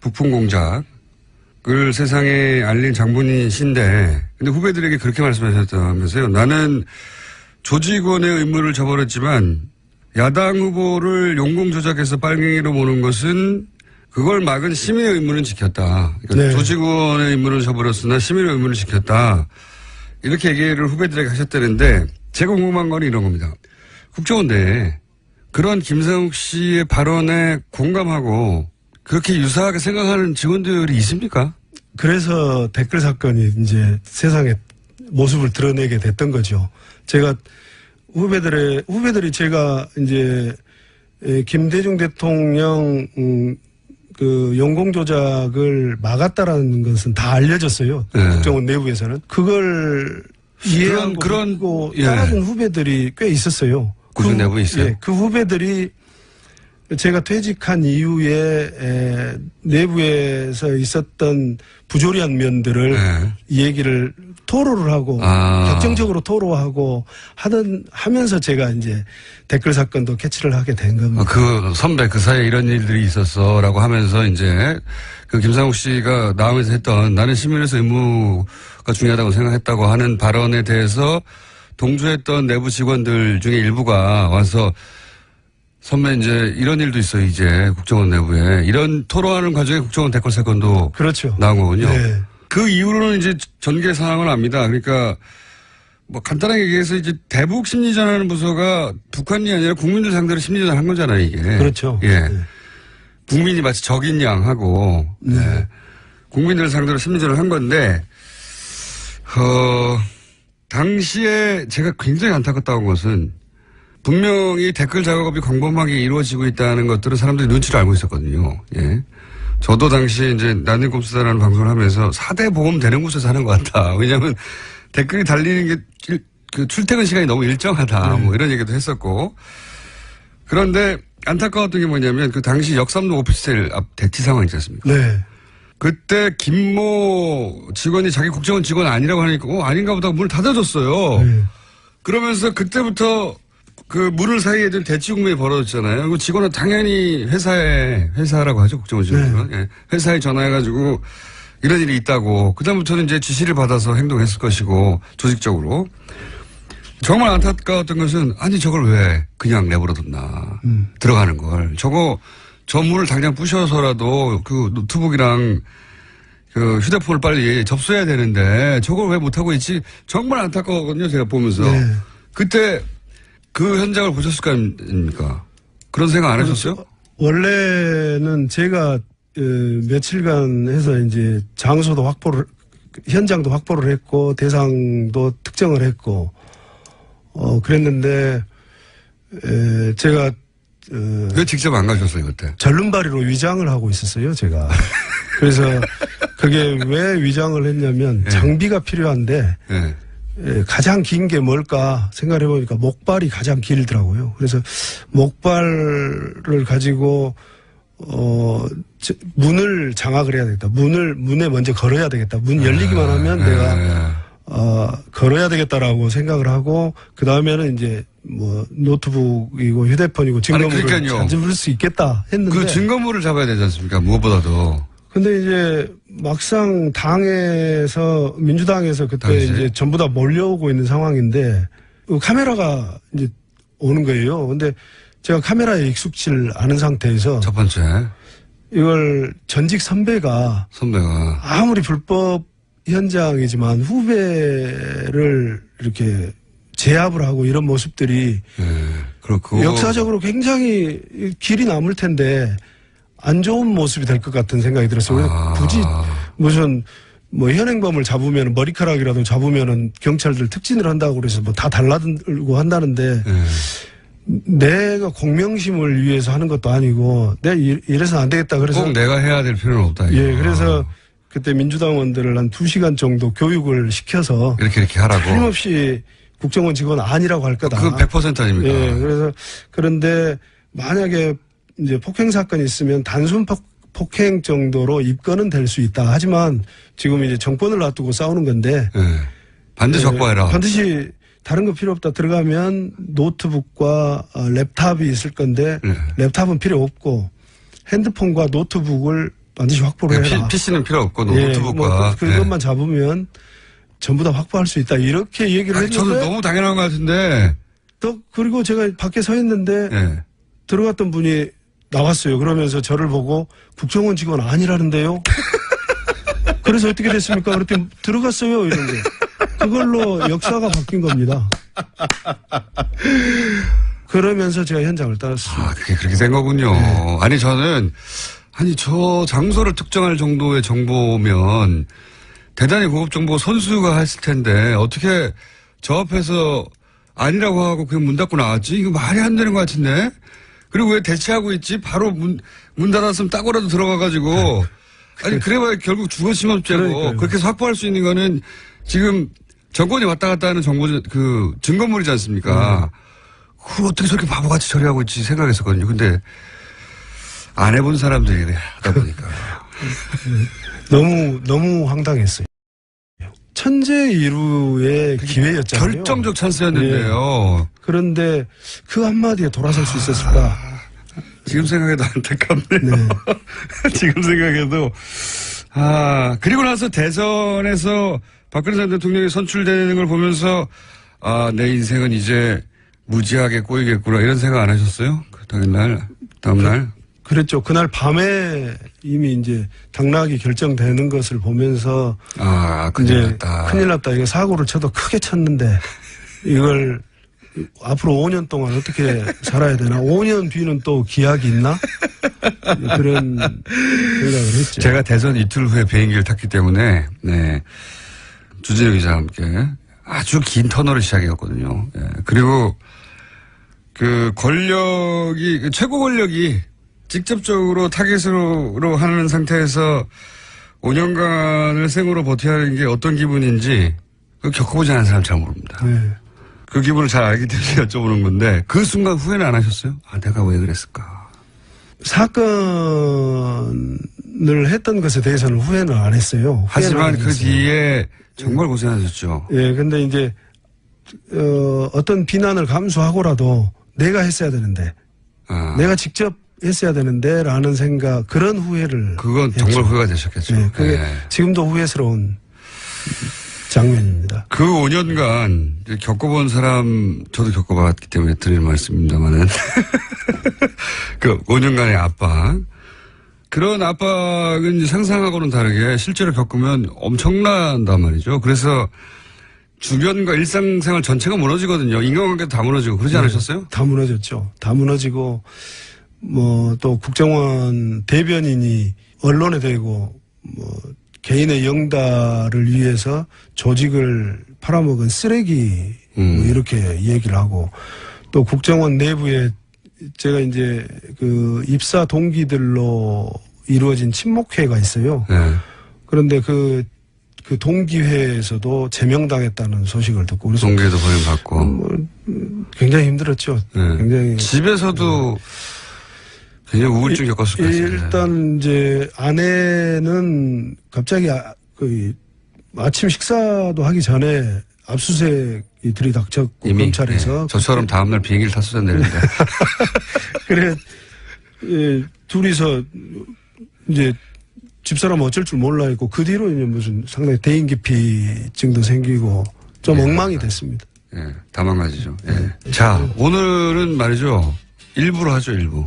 북풍 공작을 세상에 알린 장본인이신데 근데 후배들에게 그렇게 말씀하셨다면서요. 나는 조직원의 의무를 저버렸지만 야당 후보를 용공 조작해서 빨갱이로 모는 것은 그걸 막은 시민의 의무는 지켰다. 그러니까 조직원의 의무를 저버렸으나 시민의 의무를 지켰다. 이렇게 얘기를 후배들에게 하셨다는데 제가 궁금한 건 이런 겁니다. 국정원 내에 그런 김상욱 씨의 발언에 공감하고 그렇게 유사하게 생각하는 직원들이 있습니까? 그래서 댓글 사건이 이제 세상에 모습을 드러내게 됐던 거죠. 제가 후배들이 제가 이제 김대중 대통령 그 용공 조작을 막았다라는 것은 다 알려졌어요. 국정원 내부에서는 그걸 이해하고 그런 따라준 후배들이 꽤 있었어요. 국정 내부에 있어요. 그 후배들이 제가 퇴직한 이후에 내부에서 있었던 부조리한 면들을 이 얘기를 토로를 하고 격정적으로 토로하고 하면서 제가 이제 댓글 사건도 캐치를 하게 된 겁니다. 그 선배 그 사이에 이런 일들이 있었어라고 하면서 이제 그 김상욱 씨가 나오면서 했던 나는 시민에서 의무가 중요하다고 생각했다고 하는 발언에 대해서 동조했던 내부 직원들 중에 일부가 와서 선배 이제 이런 일도 있어요. 이제 국정원 내부에 이런 토로하는 과정에 국정원 댓글 사건도 나온 거군요. 네. 그 이후로는 이제 전개 상황을 압니다. 그러니까 뭐 간단하게 얘기해서 이제 대북 심리전하는 부서가 북한이 아니라 국민들 상대로 심리전 한 거잖아요. 이게. 그렇죠. 예. 국민이 마치 적인 양 하고 국민들 상대로 심리전을 한 건데 당시에 제가 굉장히 안타깝다는 것은 분명히 댓글 작업이 광범하게 이루어지고 있다는 것들은 사람들이 눈치를 알고 있었거든요. 예. 저도 당시 이제 나는꼼수다라는 방송을 하면서 4대 보험 되는 곳에서 하는 것 같다. 왜냐하면 댓글이 달리는 게 그 출퇴근 시간이 너무 일정하다. 뭐 이런 얘기도 했었고. 그런데 안타까웠던 게 뭐냐면 그 당시 역삼동 오피스텔 앞 대치 상황 있지 않습니까? 네. 그때 김모 직원이 자기 국정원 직원 아니라고 하니까 아닌가 보다 문을 닫아줬어요. 네. 그러면서 그때부터 그 문을 사이에 든 대치국면이 벌어졌잖아요. 그 직원은 당연히 회사라고 하죠. 국정원 직원은. 네. 예. 회사에 전화해가지고 이런 일이 있다고. 그다음부터는 이제 지시를 받아서 행동했을 것이고 조직적으로. 정말 안타까웠던 것은 아니 저걸 왜 그냥 내버려뒀나. 들어가는 걸. 저 문을 당장 부셔서라도 그 노트북이랑 그 휴대폰을 빨리 접수해야 되는데 저걸 왜 못하고 있지? 정말 안타까웠거든요. 제가 보면서. 네. 그때 그 현장을 보셨을 거 아닙니까? 그런 생각 안 하셨어요? 원래는 제가 며칠간 해서 이제 현장도 확보를 했고 대상도 특정을 했고 그랬는데 제가 왜 직접 안 가셨어요 그때? 절름발이로 위장을 하고 있었어요 제가. 그래서 그게 왜 위장을 했냐면 장비가 필요한데 가장 긴 게 뭘까 생각해 보니까 목발이 가장 길더라고요. 그래서 목발을 가지고 문을 장악을 해야 되겠다. 문에 먼저 걸어야 되겠다. 문 열리기만 하면 내가 걸어야 되겠다라고 생각을 하고 그 다음에는 이제 뭐 노트북이고 휴대폰이고 증거물을 찾을 수 있겠다 했는데 그 증거물을 잡아야 되지 않습니까? 무엇보다도. 근데 이제 막상 민주당에서 그때 당시? 이제 전부 다 몰려오고 있는 상황인데 카메라가 이제 오는 거예요. 근데 제가 카메라에 익숙치를 않은 상태에서 첫 번째 이걸 전직 선배가 아무리 불법 현장이지만 후배를 이렇게 제압을 하고 이런 모습들이 그렇고 역사적으로 굉장히 길이 남을 텐데 안 좋은 모습이 될 것 같은 생각이 들었어요. 굳이 무슨 뭐 현행범을 잡으면 머리카락이라도 잡으면은 경찰들 특진을 한다고 그래서 뭐 다 달라들고 한다는데 내가 공명심을 위해서 하는 것도 아니고 내가 이래서 안 되겠다 그래서 꼭 내가 해야 될 필요는 없다. 예, 그래서 그때 민주당원들을 한 2시간 정도 교육을 시켜서 이렇게 하라고 틀림없이 국정원 직원 아니라고 할 거다. 그건 100% 아닙니까? 예, 그래서 그런데 만약에 이제 폭행 사건이 있으면 단순 폭행 정도로 입건은 될 수 있다. 하지만 지금 이제 정권을 놔두고 싸우는 건데 반드시 확보해라. 반드시 다른 거 필요 없다. 들어가면 노트북과 랩탑이 있을 건데 랩탑은 필요 없고 핸드폰과 노트북을 반드시 확보를 해라. PC는 필요 없고 노트북과 뭐 그것만 잡으면 전부 다 확보할 수 있다. 이렇게 얘기를 했는데 저는 너무 당연한 것 같은데 그리고 제가 밖에 서 있는데 들어갔던 분이 나왔어요. 그러면서 저를 보고 국정원 직원 아니라는데요. 그래서 어떻게 됐습니까? 그랬더니 들어갔어요. 이런 게. 그걸로 역사가 바뀐 겁니다. 그러면서 제가 현장을 따랐습니다. 그게 그렇게 된 거군요. 아니 저는 저 장소를 특정할 정도의 정보면 대단히 고급 정보 선수가 했을 텐데 어떻게 저 앞에서 아니라고 하고 그냥 문 닫고 나왔지? 이거 말이 안 되는 것 같은데? 그리고 왜 대치하고 있지? 바로 문 닫았으면 따고라도 들어가가지고. 아니, 그래봐야 결국 죽었으면 죄고. 그렇게 해서 확보할 수 있는 거는 지금 정권이 왔다 갔다 하는 증거물이지 않습니까? 그걸 어떻게 저렇게 바보같이 처리하고 있지 생각했었거든요. 근데 안 해본 사람들이 하다 보니까. 너무 황당했어요. 천재이루의 기회였잖아요. 결정적 찬스였는데요. 그런데 그 한마디에 돌아설 수 있었을까? 지금 생각해도 안타깝네요. 지금 생각해도. 그리고 나서 대선에서 박근혜 전 대통령이 선출되는 걸 보면서 내 인생은 이제 무지하게 꼬이겠구나 이런 생각 안 하셨어요? 다음날? 그랬죠. 그날 밤에 이미 이제 당락이 결정되는 것을 보면서 큰일 났다. 큰일 났다. 이거 사고를 쳐도 크게 쳤는데 이걸 앞으로 5년 동안 어떻게 살아야 되나? 5년 뒤는 또 기약이 있나? 그런 생각을 했죠. 제가 대선 이틀 후에 비행기를 탔기 때문에 주진우 기자와 함께 아주 긴 터널을 시작했거든요. 그리고 그 최고 권력이 직접적으로 타깃으로 하는 상태에서 5년간을 생으로 버텨야 하는 게 어떤 기분인지 겪어보지 않은 사람 잘 모릅니다. 그 기분을 잘 알기 때문에 여쭤보는 건데 그 순간 후회는 안 하셨어요? 내가 왜 그랬을까? 사건을 했던 것에 대해서는 후회는 안 했어요. 하지만 그 뒤에 정말 고생하셨죠. 예, 근데 이제, 어떤 비난을 감수하고라도 내가 했어야 되는데, 내가 직접 했어야 되는데, 라는 생각, 그런 후회를. 그건 했죠. 정말 후회가 되셨겠죠. 네, 그게 지금도 후회스러운 장면입니다. 그 5년간 이제 겪어본 사람, 저도 겪어봤기 때문에 드리는 말씀입니다만은. 그 5년간의 압박. 그런 압박은 이제 상상하고는 다르게 실제로 겪으면 엄청난단 말이죠. 그래서 주변과 일상생활 전체가 무너지거든요. 인간관계도 다 무너지고 그러지 않으셨어요? 다 무너졌죠. 다 무너지고 또 국정원 대변인이 언론에 대고 개인의 영달을 위해서 조직을 팔아먹은 쓰레기 이렇게 얘기를 하고 또 국정원 내부에 제가 이제 그 입사 동기들로 이루어진 친목회가 있어요. 네. 그런데 그 동기회에서도 제명당했다는 소식을 듣고 그래서 동기회도 보임받고 굉장히 힘들었죠. 네. 굉장히 집에서도 굉장히 우울증 겪었을 것 같아요. 일단 이제 아내는 갑자기 아침 식사도 하기 전에 압수수색이 들이닥쳤고 이미 검찰에서 네. 저처럼 다음날 비행기를 탔어야 되는데 그래 둘이서 이제 집사람 어쩔 줄 몰라 했고 그 뒤로 이제 무슨 상당히 대인기피증도 생기고 좀 엉망이 됐습니다. 예, 다 망가지죠. 예. 자, 오늘은 말이죠. 일부로 하죠, 일부.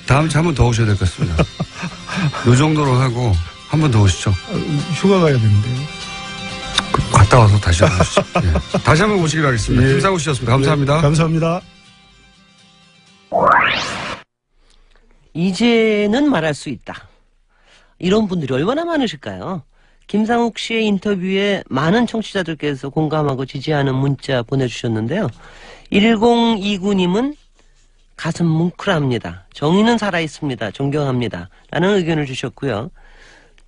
다음 주에 한 번 더 오셔야 될 것 같습니다. 요 정도로 하고 한 번 더 오시죠. 휴가 가야 되는데요. 갔다 와서 다시 한번 오시죠. 예. 다시 한번 오시길 하겠습니다. 예. 김상우 씨였습니다. 감사합니다. 네, 감사합니다. 이제는 말할 수 있다. 이런 분들이 얼마나 많으실까요? 김상욱 씨의 인터뷰에 많은 청취자들께서 공감하고 지지하는 문자 보내주셨는데요. 1029님은 가슴 뭉클합니다. 정의는 살아있습니다. 존경합니다. 라는 의견을 주셨고요.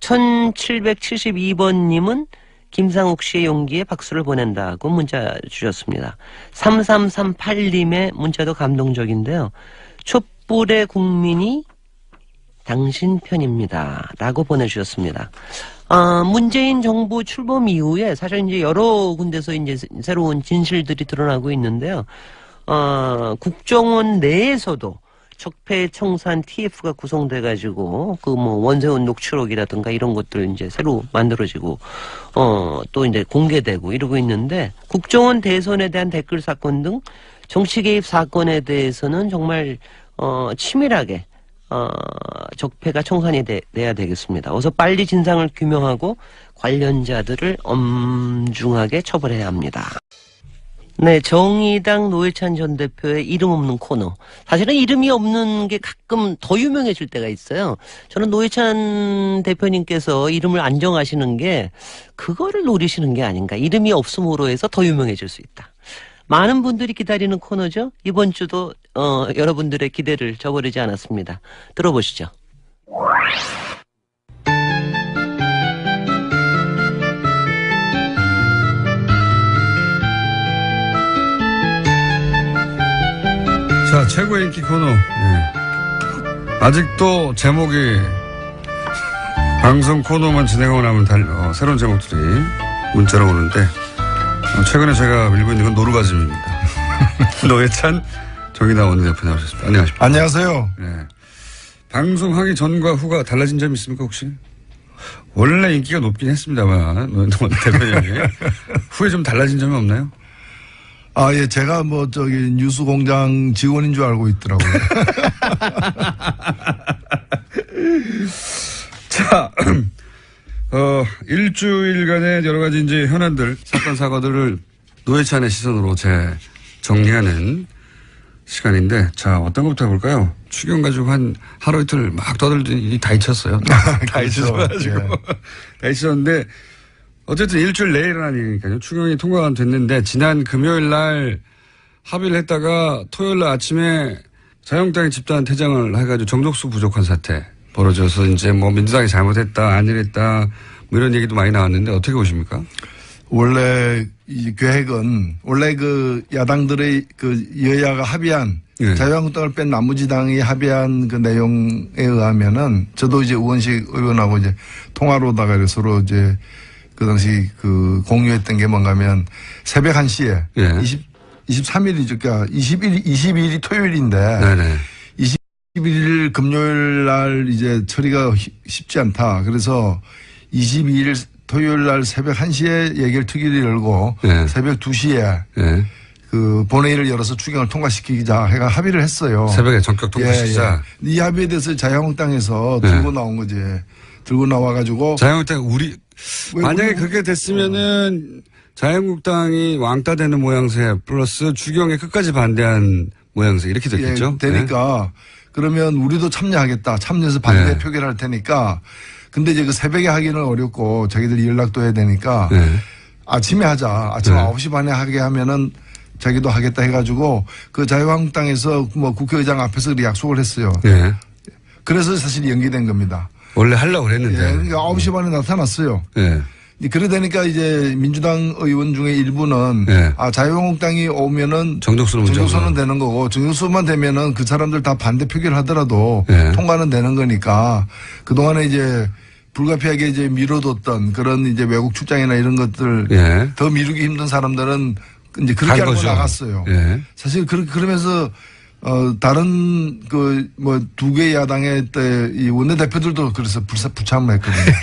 1772번님은 김상욱 씨의 용기에 박수를 보낸다고 문자 주셨습니다. 3338님의 문자도 감동적인데요. 촛불의 국민이 당신 편입니다. 라고 보내주셨습니다. 문재인 정부 출범 이후에 사실 이제 여러 군데서 이제 새로운 진실들이 드러나고 있는데요. 국정원 내에서도 적폐 청산 TF가 구성돼가지고 원세훈 녹취록이라든가 이런 것들 이제 새로 만들어지고 또 이제 공개되고 이러고 있는데 국정원 대선에 대한 댓글 사건 등 정치 개입 사건에 대해서는 정말 치밀하게 적폐가 청산이 돼야 되겠습니다. 어서 빨리 진상을 규명하고 관련자들을 엄중하게 처벌해야 합니다. 네, 정의당 노회찬 전 대표의 이름 없는 코너. 사실은 이름이 없는 게 가끔 더 유명해질 때가 있어요. 저는 노회찬 대표님께서 이름을 안 정하시는 게 그거를 노리시는 게 아닌가. 이름이 없음으로 해서 더 유명해질 수 있다. 많은 분들이 기다리는 코너죠. 이번 주도 여러분들의 기대를 저버리지 않았습니다. 들어보시죠. 자, 최고의 인기 코너. 예. 아직도 제목이 방송 코너만 진행하고 나면 새로운 제목들이 문자로 오는데 최근에 제가 밀고 있는 건 노르가즘입니다. 노회찬 정의당 원내대표 나오셨습니다. 안녕하십니까. 안녕하세요. 네. 방송하기 전과 후가 달라진 점이 있습니까 혹시? 원래 인기가 높긴 했습니다만 원내대표님이 후에 좀 달라진 점이 없나요? 예, 제가 뉴스공장 직원인 줄 알고 있더라고요. 자, 일주일간의 여러 가지 이제 현안들, 사건, 사고들을 노회찬의 시선으로 정리하는 시간인데, 자, 어떤 것부터 해볼까요? 추경 가지고 하루 이틀 막 떠들더니 다 잊혔어요. 다 잊혀져가지고. 네. 다 잊혔는데, 어쨌든 일주일 내에 일어난 일이니까요. 추경이 통과가 됐는데, 지난 금요일 날 합의를 했다가 토요일 날 아침에 자유한국당이 집단 퇴장을 해가지고 정족수 부족한 사태 벌어져서 이제 민주당이 잘못했다, 안일했다, 이런 얘기도 많이 나왔는데 어떻게 보십니까? 원래 이 계획은 원래 그 야당들의 그 여야가 합의한 예. 자유한국당을 뺀 나머지 당이 합의한 그 내용에 의하면은 저도 이제 우원식 의원하고 이제 통화로다가 서로 이제 그 당시 그 공유했던 게 뭔가면 새벽 1시에 예. 23일이죠. 그러니까 22일이 토요일인데 네네. 21일 금요일 날 이제 처리가 쉽지 않다. 그래서 22일 토요일 날 새벽 1시에 예결특위를 열고 예. 새벽 2시에 예. 그 본회의를 열어서 추경을 통과시키자 해가 합의를 했어요. 새벽에 전격 통과시키자. 예, 예. 이 합의에 대해서 자유한국당에서 예. 들고 나온 거지. 들고 나와가지고. 자유한국당 만약에 그렇게 됐으면은 자유한국당이 왕따 되는 모양새 플러스 추경에 끝까지 반대한 모양새 이렇게 됐겠죠. 예, 되니까 그러면 우리도 참여하겠다. 참여해서 반대 표결할 테니까. 근데 이제 그 새벽에 하기는 어렵고 자기들이 연락도 해야 되니까 아침에 하자. 아침 9시 반에 하게 하면은 자기도 하겠다 해가지고 그 자유한국당에서 뭐 국회의장 앞에서 그렇게 약속을 했어요. 예. 그래서 사실 연기된 겁니다. 원래 하려고 그랬는데. 예, 그러니까 9시 반에 나타났어요. 예. 그래 되니까 이제 민주당 의원 중에 일부는 예. 자유한국당이 오면은 정족수는 되는 거고 정족수만 되면은 그 사람들 다 반대 표결하더라도 예. 통과는 되는 거니까 그동안에 이제 불가피하게 이제 미뤄뒀던 그런 이제 외국 출장이나 이런 것들 예. 더 미루기 힘든 사람들은 이제 그렇게 하고 거죠. 나갔어요. 예. 사실 그러면서 다른 그 뭐 두 개 야당의 때 이 원내대표들도 그래서 불참을 했거든요.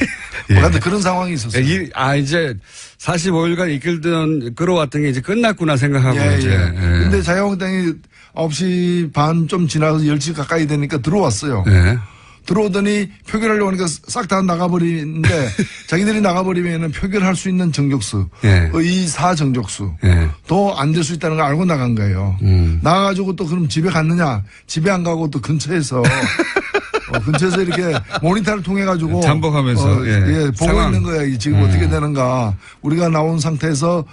하여튼 그런 상황이 있었어요. 이제 45일간 끌어왔던 게 이제 끝났구나 생각하고 이제. 예. 근데 자유한국당이 9시 반 좀 지나서 10시 가까이 되니까 들어왔어요. 예. 들어오더니 표결하려고 하니까 싹 다 나가버리는데 자기들이 나가버리면 표결할 수 있는 정족수, 예. 의사 정족수 예. 더 안 될 수 있다는 걸 알고 나간 거예요. 나가가지고 또 그럼 집에 갔느냐? 집에 안 가고 또 근처에서 근처에서 이렇게 모니터를 통해 가지고 잠복하면서 보고 상황. 있는 거야. 지금 어떻게 되는가? 우리가 나온 상태에서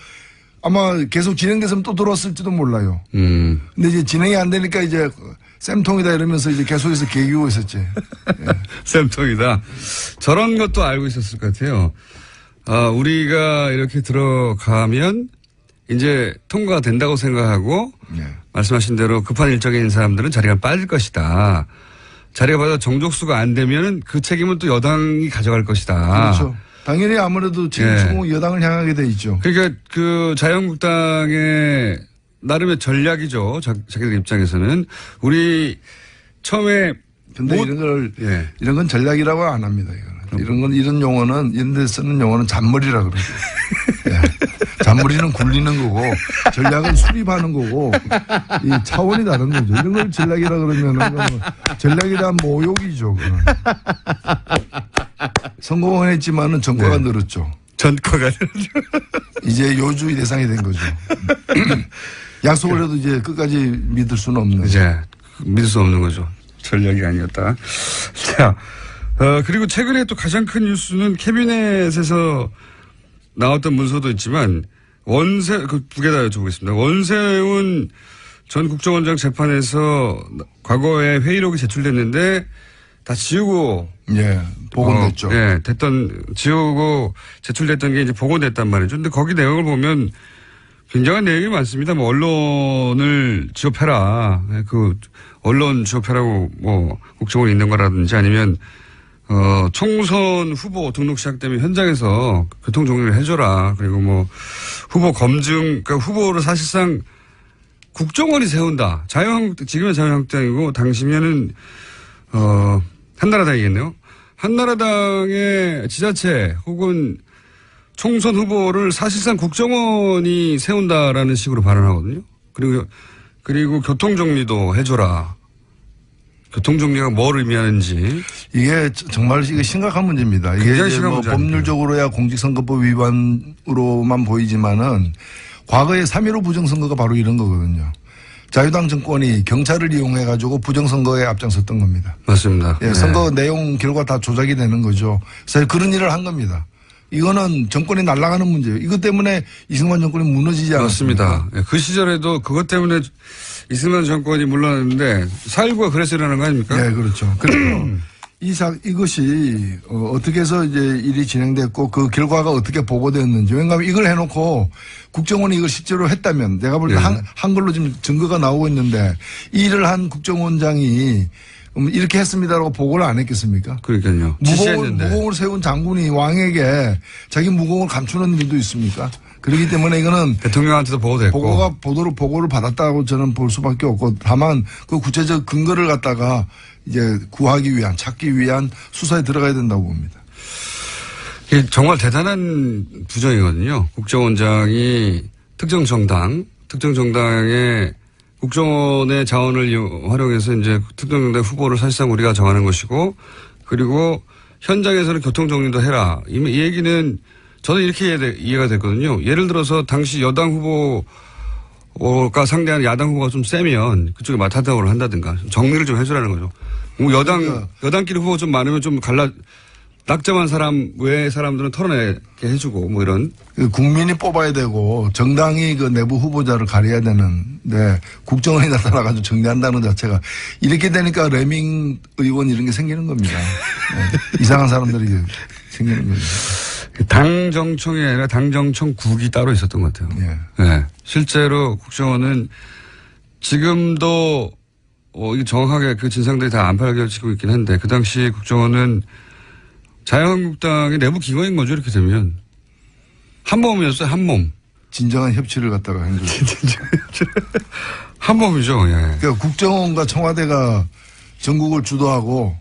아마 계속 진행됐으면 또 들어왔을지도 몰라요. 근데 이제 진행이 안 되니까 이제 쌤통이다 이러면서 이제 계속해서 개기고 있었지. 예. 쌤통이다. 저런 것도 알고 있었을 것 같아요. 우리가 이렇게 들어가면 이제 통과가 된다고 생각하고 말씀하신 대로 급한 일정에 있는 사람들은 자리가 빠질 것이다. 자리가 빠져 정족수가 안 되면 그 책임은 또 여당이 가져갈 것이다. 그렇죠. 당연히 아무래도 책임지고 여당을 향하게 돼 있죠. 그러니까 그 자유한국당의 나름의 전략이죠. 자기들 입장에서는. 우리 처음에. 근데 이런 건 전략이라고 안 합니다. 이런 용어는, 이런 데 쓰는 용어는 잔머리라 그러죠. 예. 잔머리는 굴리는 거고, 전략은 수립하는 거고, 이 차원이 다른 거죠. 이런 걸 전략이라 그러면은, 전략이란 모욕이죠. 그건. 성공은 했지만은 전과가 늘었죠. 전과가 늘었죠. 이제 요주의 대상이 된 거죠. 약속을 해도 이제 끝까지 믿을 수는 없는. 이제 믿을 수 없는 거죠. 전략이 아니었다. 자, 그리고 최근에 또 가장 큰 뉴스는 캐비넷에서 나왔던 문서도 있지만 그 두 개 다 여쭤보겠습니다. 원세훈 전 국정원장 재판에서 과거에 회의록이 제출됐는데 다 지우고. 예, 복원됐죠. 지우고 제출됐던 게 이제 복원됐단 말이죠. 근데 거기 내용을 보면 굉장한 내용이 많습니다. 뭐 언론을 지급해라. 그 언론 지급해라고 뭐 국정원이 있는 거라든지 아니면 총선 후보 등록 시작되면 현장에서 교통 정리를 해줘라. 그리고 뭐 후보 검증, 그러니까 후보를 사실상 국정원이 세운다. 지금의 자유한국당이고 당시면은 한나라당이겠네요. 한나라당의 지자체 혹은 총선 후보를 사실상 국정원이 세운다라는 식으로 발언하거든요. 그리고 교통정리도 해줘라. 교통정리가 뭘 의미하는지. 이게 정말 이게 심각한 문제입니다. 이게 뭐 법률적으로야 공직선거법 위반으로만 보이지만은 과거에 3.15 부정선거가 바로 이런 거거든요. 자유당 정권이 경찰을 이용해가지고 부정선거에 앞장섰던 겁니다. 맞습니다. 예, 선거 내용 결과 다 조작이 되는 거죠. 그래서 그런 일을 한 겁니다. 이거는 정권이 날아가는 문제예요. 이것 때문에 이승만 정권이 무너지지 않았습니까? 맞습니다. 그 시절에도 그것 때문에 이승만 정권이 물러났는데 4.19가 그래서 일어나는 거 아닙니까? 네, 그렇죠. 그래서 이것이 어떻게 해서 이제 일이 진행됐고 그 결과가 어떻게 보고되었는지. 왜냐하면 이걸 해놓고 국정원이 이걸 실제로 했다면 내가 볼 때 한글로 지금 증거가 나오고 있는데 이 일을 한 국정원장이 이렇게 했습니다라고 보고를 안 했겠습니까? 그러니까요. 무공을 세운 장군이 왕에게 자기 무공을 감추는 일도 있습니까? 그렇기 때문에 이거는 대통령한테도 보고됐고 보고를 받았다고 저는 볼 수밖에 없고 다만 그 구체적 근거를 갖다가 이제 구하기 위한 찾기 위한 수사에 들어가야 된다고 봅니다. 이게 정말 대단한 부정이거든요. 국정원장이 특정 정당의 국정원의 자원을 활용해서 이제 특정 정당 후보를 사실상 우리가 정하는 것이고 그리고 현장에서는 교통정리도 해라. 이 얘기는 저는 이렇게 이해가 됐거든요. 예를 들어서 당시 여당 후보가 상대하는 야당 후보가 좀 세면 그쪽에 맞타당을 한다든가 정리를 좀 해주라는 거죠. 뭐 여당끼리 후보가 좀 많으면 좀 낙점한 사람 외의 사람들은 털어내게 해주고 뭐 이런. 국민이 뽑아야 되고 정당이 그 내부 후보자를 가려야 되는데 국정원이 나타나가지고 정리한다는 자체가 이렇게 되니까 레밍 의원 이런 게 생기는 겁니다. 네. 이상한 사람들이 생기는 거죠. 당정청이 아니라 당정청국이 따로 있었던 것 같아요. 예. 네. 실제로 국정원은 지금도 이게 정확하게 그 진상들이 다 안 밝혀지고 있긴 한데 그 당시 국정원은 자유한국당의 내부 기관인 거죠. 이렇게 되면 한 몸이었어요. 한 몸. 진정한 협치를 갖다가 한 거죠. 한 몸이죠. 예. 그러니까 국정원과 청와대가 전국을 주도하고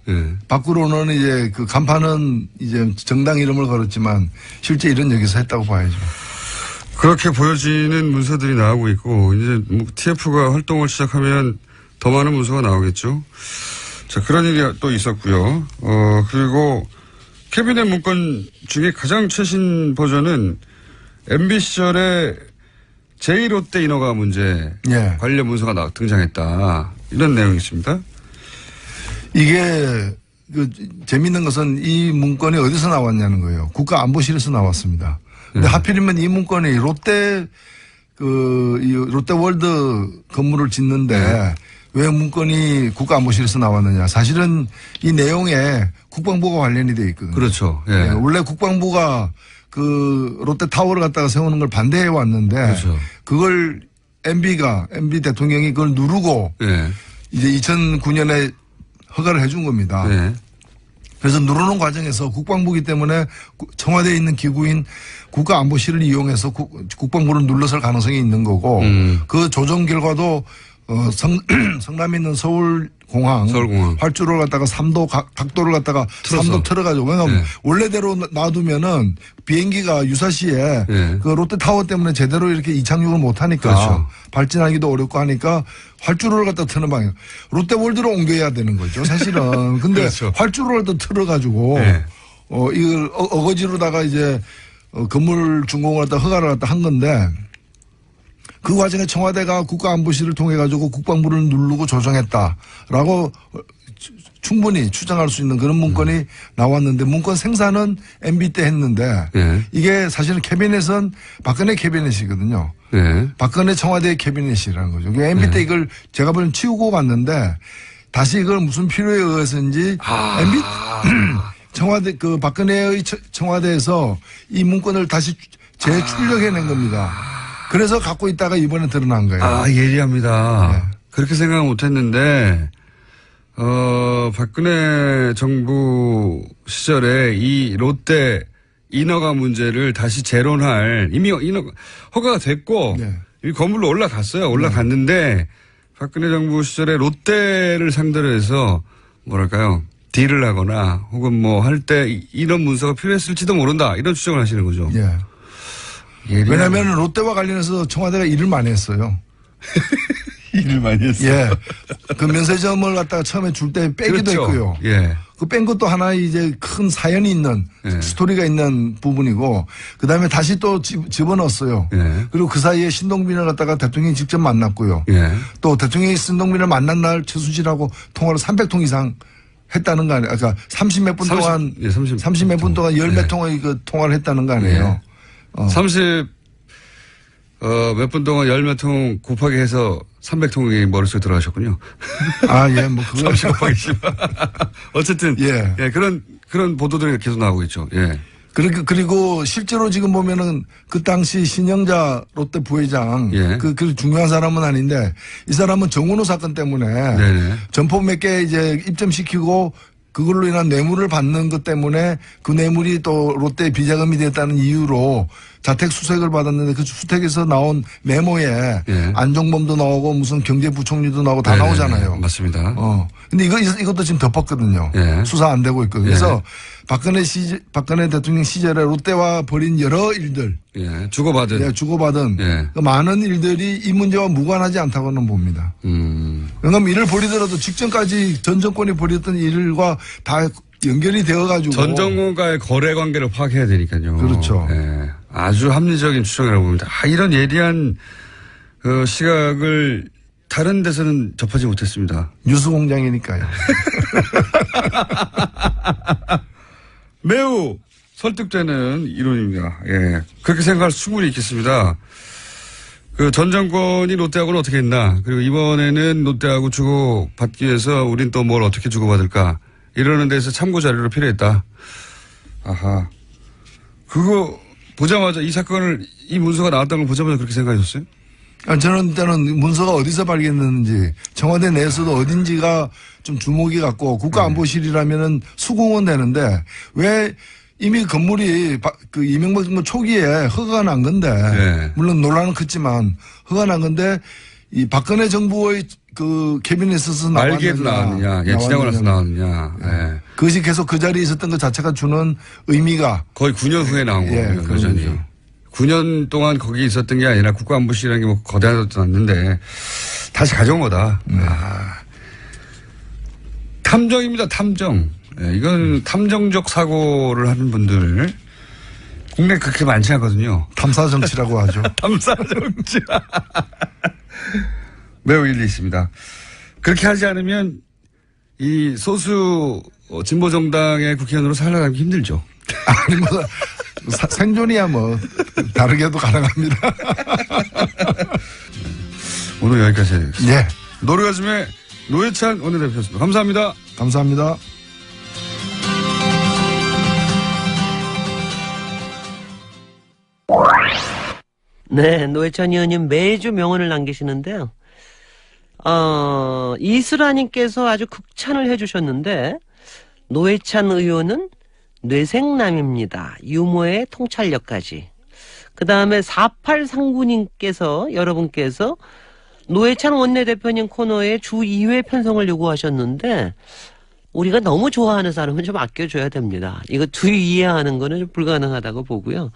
밖으로는 이제 그 간판은 이제 정당 이름을 걸었지만 실제 일은 여기서 했다고 봐야죠. 그렇게 보여지는 문서들이 나오고 있고 이제 뭐 TF가 활동을 시작하면 더 많은 문서가 나오겠죠. 자, 그런 일이 또 있었고요. 그리고 캐비넷 문건 중에 가장 최신 버전은 MB 시절에 제1롯데 인허가 문제 관련 문서가 등장했다. 이런 내용이 있습니다. 이게 재밌는 것은 이 문건이 어디서 나왔냐는 거예요. 국가안보실에서 나왔습니다. 근데 하필이면 이 문건이 롯데월드 건물을 짓는데 왜 문건이 국가안보실에서 나왔느냐. 사실은 이 내용에 국방부가 관련이 돼 있거든요. 그렇죠. 예. 원래 국방부가 그 롯데타워를 갖다가 세우는 걸 반대해 왔는데 그렇죠. 그걸 MB 대통령이 그걸 누르고 이제 2009년에 허가를 해준 겁니다. 그래서 누르는 과정에서 국방부이기 때문에 청와대에 있는 기구인 국가안보실을 이용해서 국방부를 눌러설 가능성이 있는 거고 그 조정 결과도 성남에 있는 서울공항 활주로를 갖다가 3도 각도를 갖다가 틀어서. 3도 틀어가지고 왜냐하면 원래대로 놔두면은 비행기가 유사시에 그 롯데타워 때문에 제대로 이렇게 이착륙을 못하니까 그렇죠. 발진하기도 어렵고 하니까 활주로를 갖다 트는 방향 롯데월드로 옮겨야 되는 거죠 사실은. 근데 그렇죠. 활주로를 또 틀어가지고 이걸 어거지로다가 이제 건물 준공을 갖다 허가를 갖다 한 건데 그 과정에 청와대가 국가안보실을 통해 가지고 국방부를 누르고 조정했다라고 충분히 추정할 수 있는 그런 문건이 나왔는데 문건 생산은 MB 때 했는데 이게 사실은 캐비넷은 박근혜 캐비넷이거든요. 박근혜 청와대 캐비넷이라는 거죠. MB 때 이걸 제가 보면 치우고 갔는데 다시 이걸 무슨 필요에 의해서인지 MB 청와대 그 박근혜의 청와대에서 이 문건을 다시 재출력해낸 겁니다. 그래서 갖고 있다가 이번에 드러난 거예요. 예리합니다. 그렇게 생각 못 했는데, 박근혜 정부 시절에 이 롯데 인허가 문제를 다시 재론할, 이미 허가가 됐고, 이 건물로 올라갔어요. 올라갔는데, 박근혜 정부 시절에 롯데를 상대로 해서, 뭐랄까요, 딜을 하거나, 혹은 뭐 할 때 이런 문서가 필요했을지도 모른다. 이런 추정을 하시는 거죠. 왜냐하면 롯데와 관련해서 청와대가 일을 많이 했어요. 일을 많이 했어요. 그 면세점을 갖다가 처음에 줄 때 빼기도 그렇죠. 했고요. 그 뺀 것도 하나 이제 큰 사연이 있는 스토리가 있는 부분이고 그다음에 다시 또 집어넣었어요. 그리고 그 사이에 신동빈을 갖다가 대통령이 직접 만났고요. 또 대통령이 신동빈을 만난 날 최순실하고 통화를 300통 이상 했다는 거 아니에요. 그러니까 30몇 분 동안 30몇 분 동안 10몇 통의 그 통화를 했다는 거 아니에요. 30 몇 분 동안 10몇 통 곱하기 해서 300통이 머릿속에 들어가셨군요. 아, 예, 뭐, 그거. 30 곱하기 10. 어쨌든. 예. 예, 그런 보도들이 계속 나오고 있죠. 예. 그리고 실제로 지금 보면은 그 당시 신영자 롯데 부회장. 예. 그 중요한 사람은 아닌데 이 사람은 정은호 사건 때문에 네네. 점포 몇 개 이제 입점시키고 그걸로 인한 뇌물을 받는 것 때문에 그 뇌물이 또 롯데 비자금이 됐다는 이유로 자택 수색을 받았는데 그 수색에서 나온 메모에 예. 안종범도 나오고 무슨 경제부총리도 나오고 다 네네네. 나오잖아요. 맞습니다. 근데 이것도 지금 덮었거든요. 예. 수사 안 되고 있거든요. 예. 그래서 박근혜 대통령 시절에 롯데와 벌인 여러 일들. 예. 주고받은. 예, 주고받은 예. 그 많은 일들이 이 문제와 무관하지 않다고는 봅니다. 왜냐하면 이를 벌이더라도 직전까지 전 정권이 벌였던 일과 다 연결이 되어가지고. 전 정권과의 거래 관계를 파악해야 되니까요. 그렇죠. 예. 아주 합리적인 추정이라고 봅니다. 이런 예리한 시각을 다른 데서는 접하지 못했습니다. 뉴스 공장이니까요. 매우 설득되는 이론입니다. 예. 그렇게 생각할 수 충분히 있겠습니다. 그 전 정권이 롯데하고는 어떻게 했나. 그리고 이번에는 롯데하고 주고받기 위해서 우린 또 뭘 어떻게 주고받을까. 이러는 데서 참고 자료로 필요했다. 아하. 그거 보자마자 이 사건을 이 문서가 나왔다는 걸 보자마자 그렇게 생각하셨어요? 저는 일단은 문서가 어디서 발견됐는지 청와대 내에서도 어딘지가 좀 주목이 갔고 국가안보실이라면은 수긍은 되는데 왜 이미 건물이 그 이명박 정부 초기에 허가가 난 건데 네. 물론 논란은 컸지만 허가가 난 건데 이 박근혜 정부의 그 캐비넷에서 말기에도 나왔느냐, 예, 지나고 나서 나왔느냐. 예. 그것이 계속 그 자리에 있었던 것 자체가 주는 의미가 거의 9년 후에 나온 예, 거예요. 여전히. 9년 동안 거기 있었던 게 아니라 국가안보실이라는 게 뭐 거대하지도 않는데 다시 가져온 거다. 탐정입니다. 탐정. 예, 이건 탐정적 사고를 하는 분들 국내에 그렇게 많지 않거든요. 탐사 정치라고 하죠. 탐사 정치. 매우 일리 있습니다. 그렇게 하지 않으면 이 소수 진보 정당의 국회의원으로 살아가기 힘들죠. 아니 뭐 생존이야 뭐 다르게도 가능합니다. 오늘 여기까지 해야겠습니다. 예. 노래가즘의 노회찬 원내대표였습니다. 감사합니다. 감사합니다. 네, 노회찬 의원님 매주 명언을 남기시는데요. 이슬아님께서 아주 극찬을 해주셨는데 노회찬 의원은 뇌생남입니다. 유머의 통찰력까지. 그 다음에 4839님께서 여러분께서 노회찬 원내대표님 코너에 주 2회 편성을 요구하셨는데 우리가 너무 좋아하는 사람은 좀 아껴줘야 됩니다. 이거 주 2회 하는 거는 좀 불가능하다고 보고요.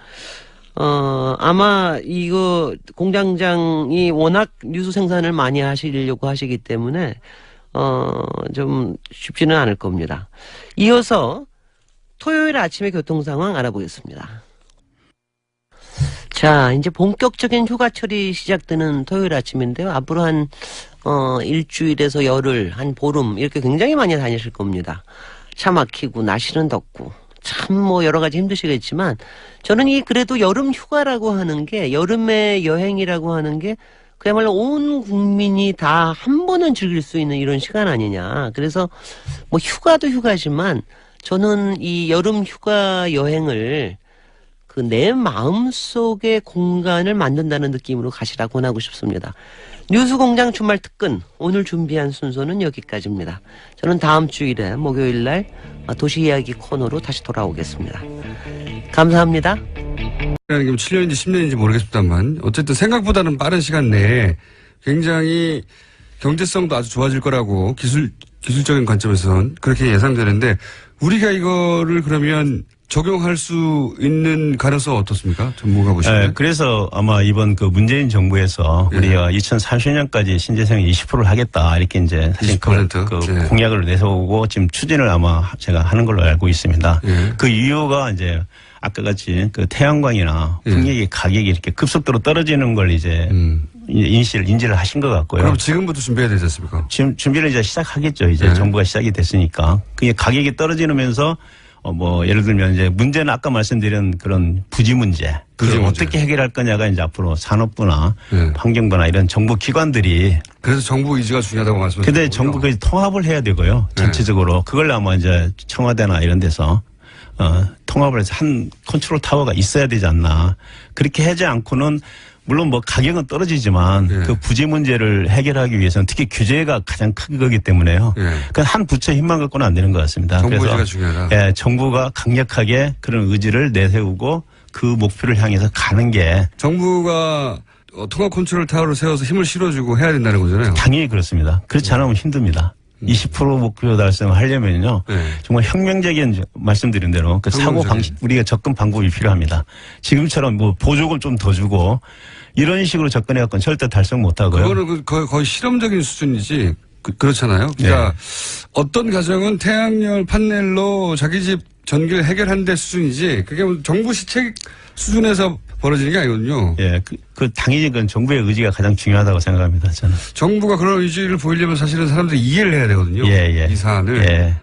아마 이거 공장장이 워낙 뉴스 생산을 많이 하시려고 하시기 때문에 좀 쉽지는 않을 겁니다. 이어서 토요일 아침의 교통 상황 알아보겠습니다. 자, 이제 본격적인 휴가철이 시작되는 토요일 아침인데요. 앞으로 한 일주일에서 열흘, 한 보름 이렇게 굉장히 많이 다니실 겁니다. 차 막히고 날씨는 덥고 참 뭐 여러 가지 힘드시겠지만 저는 그래도 여름 휴가라고 하는 게 여름의 여행이라고 하는 게 그야말로 온 국민이 다 한 번은 즐길 수 있는 이런 시간 아니냐. 그래서 뭐 휴가도 휴가지만 저는 이 여름 휴가 여행을 그 내 마음속의 공간을 만든다는 느낌으로 가시라고 권하고 싶습니다. 뉴스공장 주말 특근 오늘 준비한 순서는 여기까지입니다. 저는 다음 주일에 목요일날 도시 이야기 코너로 다시 돌아오겠습니다. 감사합니다. 7년인지 10년인지 모르겠습니다만 어쨌든 생각보다는 빠른 시간 내에 굉장히 경제성도 아주 좋아질 거라고 기술적인 관점에서는 그렇게 예상되는데 우리가 이거를 그러면 적용할 수 있는 가능성 어떻습니까? 전문가 보시면. 네, 그래서 아마 이번 그 문재인 정부에서 우리가 2030년까지 신재생 20%를 하겠다 이렇게 이제 사실 20%? 공약을 내세우고 지금 추진을 아마 제가 하는 걸로 알고 있습니다. 그 이유가 이제 아까 같이 그 태양광이나 풍력의 가격이 이렇게 급속도로 떨어지는 걸 이제 인지를 하신 것 같고요. 그럼 지금부터 준비해야 되지 않습니까? 지금 준비를 이제 시작하겠죠. 이제 정부가 시작이 됐으니까. 그게 가격이 떨어지면서 뭐 예를 들면 이제 문제는 아까 말씀드린 그런 부지 문제. 그걸 어떻게 해결할 거냐가 이제 앞으로 산업부나 환경부나 이런 정부 기관들이. 그래서 정부 의지가 중요하다고 말씀하셨죠. 근데 정부가 통합을 해야 되고요. 전체적으로. 그걸 아마 이제 청와대나 이런 데서 통합을 해서 한 컨트롤 타워가 있어야 되지 않나. 그렇게 하지 않고는 물론 뭐 가격은 떨어지지만 그 부지 문제를 해결하기 위해서는 특히 규제가 가장 큰 거기 때문에요. 그건 한 부처 힘만 갖고는 안 되는 것 같습니다. 정부 그래서 의지가 중요하다. 예, 정부가 강력하게 그런 의지를 내세우고 그 목표를 향해서 가는 게 정부가 통합 컨트롤 타워를 세워서 힘을 실어주고 해야 된다는 거잖아요. 당연히 그렇습니다. 그렇지 않으면 힘듭니다. 20% 목표 달성을 하려면요. 정말 혁명적인 말씀드린 대로 그 사고 방식, 우리가 접근 방법이 필요합니다. 지금처럼 뭐 보조금 좀 더 주고 이런 식으로 접근해 갖고는 절대 달성 못 하고요. 그거는 거의 실험적인 수준이지. 그렇잖아요. 그러니까 어떤 가정은 태양열 판넬로 자기 집 전기를 해결한 데 수준이지 그게 정부 시책 수준에서 벌어지는 게 아니거든요. 예, 그 당연히 그건 정부의 의지가 가장 중요하다고 생각합니다. 저는. 정부가 그런 의지를 보이려면 사실은 사람들이 이해를 해야 되거든요. 이 사안을.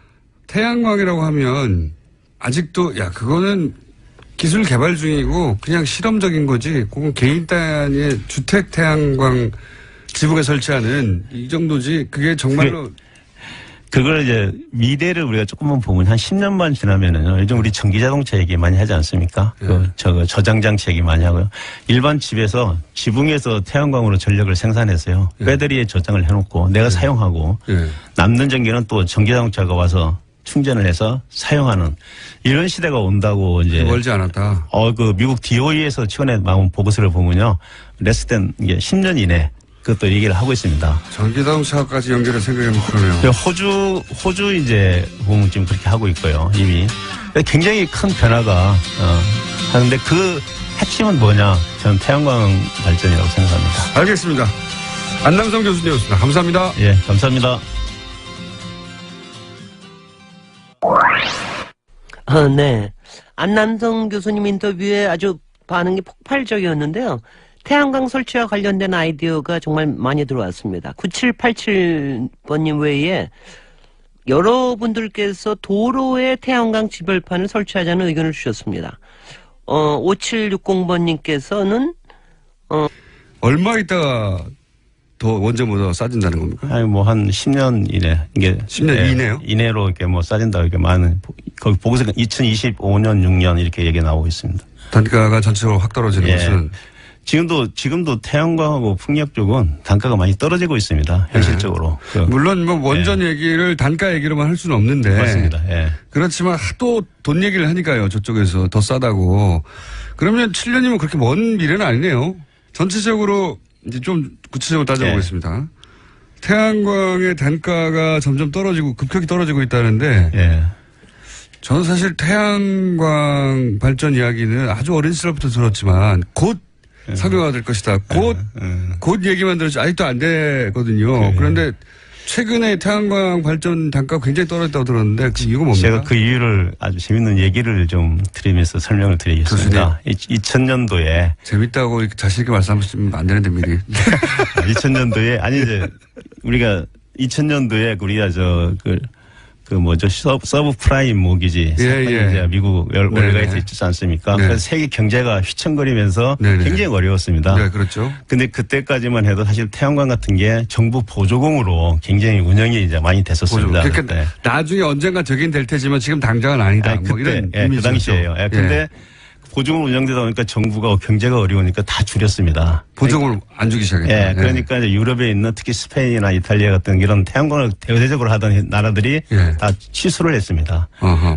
태양광이라고 하면 아직도 그거는 기술 개발 중이고 그냥 실험적인 거지. 그건 개인 단위의 주택 태양광 지붕에 설치하는 이 정도지. 그게 정말로 그걸 이제 미래를 우리가 조금만 보면 한 10년만 지나면은요. 요즘 우리 전기자동차 얘기 많이 하지 않습니까? 저장장치 얘기 많이 하고요. 일반 집에서 지붕에서 태양광으로 전력을 생산해서요. 배터리에 저장을 해놓고 내가 사용하고 남는 전기는 또 전기자동차가 와서 충전을 해서 사용하는 이런 시대가 온다고 이제. 멀지 않았다. 그 미국 DOE에서 최근에 나온 보고서를 보면요. 레스된 이게 10년 이내 그것도 얘기를 하고 있습니다. 전기자동차까지 연결해 생각해보면 그러네요. 호주 이제 보면 지금 그렇게 하고 있고요. 이미. 굉장히 큰 변화가, 하는데 그 핵심은 뭐냐? 저는 태양광 발전이라고 생각합니다. 알겠습니다. 안남성 교수님이었습니다. 감사합니다. 예, 감사합니다. 네. 안남성 교수님 인터뷰에 아주 반응이 폭발적이었는데요. 태양광 설치와 관련된 아이디어가 정말 많이 들어왔습니다. 9787번님 외에 여러분들께서 도로에 태양광 지별판을 설치하자는 의견을 주셨습니다. 5760번님께서는 얼마 있다가 더 원전보다 싸진다는 겁니까? 아니 뭐 한 10년 이내 이게 10년 이내요? 이내로 이렇게 뭐 싸진다 이렇게 많은 거기 보고서 2025년 6년 이렇게 얘기 나오고 있습니다. 단가가 전체적으로 확 떨어지는 것은 지금도 태양광하고 풍력 쪽은 단가가 많이 떨어지고 있습니다. 현실적으로. 물론 뭐 원전 얘기를 단가 얘기로만 할 수는 없는데. 맞습니다. 그렇지만 하도 돈 얘기를 하니까요. 저쪽에서 더 싸다고. 그러면 7년이면 그렇게 먼 미래는 아니네요. 전체적으로 이제 좀 구체적으로 따져보겠습니다. 태양광의 단가가 점점 떨어지고 급격히 떨어지고 있다는데. 저는 사실 태양광 발전 이야기는 아주 어린 시절부터 들었지만 곧 상용화가 될 것이다. 곧 얘기만 들었지 아직도 안 되거든요. 그런데 최근에 태양광 발전 단가가 굉장히 떨어졌다고 들었는데 그 이유가 뭡니까? 제가 그 이유를 아주 재밌는 얘기를 좀 드리면서 설명을 드리겠습니다. 2000년도에 재밌다고 자신 있게 말씀하시면 안 되는데 미리. 2000년도에 아니 이제 우리가 2000년도에 우리가 서브 프라임 모기지 사건이 이제 미국 월가에서 있지 않습니까? 그래서 세계 경제가 휘청거리면서 굉장히 어려웠습니다. 네, 그렇죠. 근데 그때까지만 해도 사실 태양광 같은 게 정부 보조금으로 굉장히 운영이 이제 많이 됐었습니다. 그러니까 나중에 언젠가 되긴 될 테지만 지금 당장은 아니다. 뭐 이런 그 당시에요. 근데 보조금 운영되다 보니까 정부가 경제가 어려우니까 다 줄였습니다. 보조금을 안 주기 시작했다. 그러니까 이제 유럽에 있는 특히 스페인이나 이탈리아 같은 이런 태양광을 대대적으로 하던 나라들이 다 취소를 했습니다.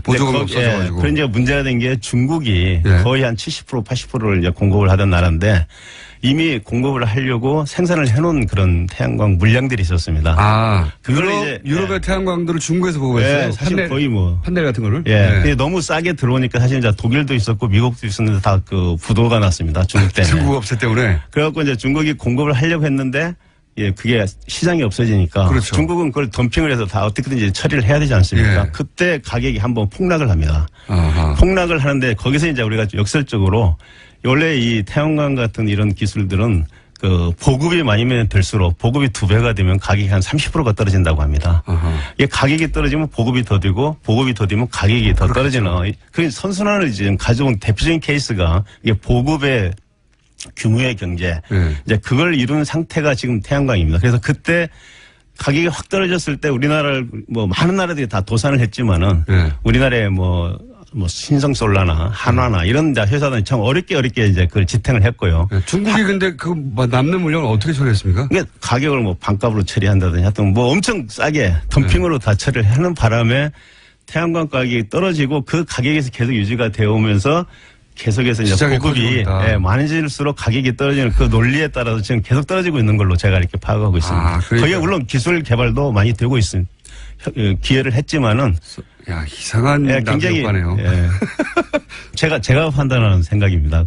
보조금을 없어져가지고. 그런 이제 문제가 된 게 중국이 거의 한 70% 80%를 이제 공급을 하던 나라인데 이미 공급을 하려고 생산을 해놓은 그런 태양광 물량들이 있었습니다. 그걸 이제 유럽의 태양광들을 중국에서 보고했어요. 사실 거의 판넬 같은 거를. 근데 너무 싸게 들어오니까 사실 이제 독일도 있었고 미국도 있었는데 다 그 부도가 났습니다. 중국 때문에. 중국 업체 때문에. 그래갖고 이제 중국이 공급을 하려고 했는데 그게 시장이 없어지니까. 그렇죠. 중국은 그걸 덤핑을 해서 다 어떻게든지 처리를 해야 되지 않습니까? 그때 가격이 한번 폭락을 합니다. 폭락을 하는데 거기서 이제 우리가 역설적으로 원래 이 태양광 같은 이런 기술들은 그 보급이 많으면 될수록 보급이 2배가 되면 가격이 한 30%가 떨어진다고 합니다. 이게 가격이 떨어지면 보급이 더디고 보급이 더디면 가격이 더 떨어지는 그 선순환을 지금 가져온 대표적인 케이스가 이게 보급의 규모의 경제 이제 그걸 이룬 상태가 지금 태양광입니다. 그래서 그때 가격이 확 떨어졌을 때 우리나라를 뭐 많은 나라들이 다 도산을 했지만은 우리나라에 뭐 신성솔라나 한화나 이런 회사들은 참 어렵게 이제 그걸 지탱을 했고요. 중국이 근데 그 남는 물량을 어떻게 처리했습니까? 그러니까 가격을 뭐 반값으로 처리한다든지 하여튼 뭐 엄청 싸게 덤핑으로 다 처리를 하는 바람에 태양광 가격이 떨어지고 그 가격에서 계속 유지가 되어 오면서 계속해서 이제 보급이 많아질수록 가격이 떨어지는 그 논리에 따라서 지금 계속 떨어지고 있는 걸로 제가 이렇게 파악하고 있습니다. 거기에 물론 기술 개발도 많이 되고 있습니다. 기여를 했지만은 야 이상한 굉장히 효과네요. 제가 판단하는 생각입니다.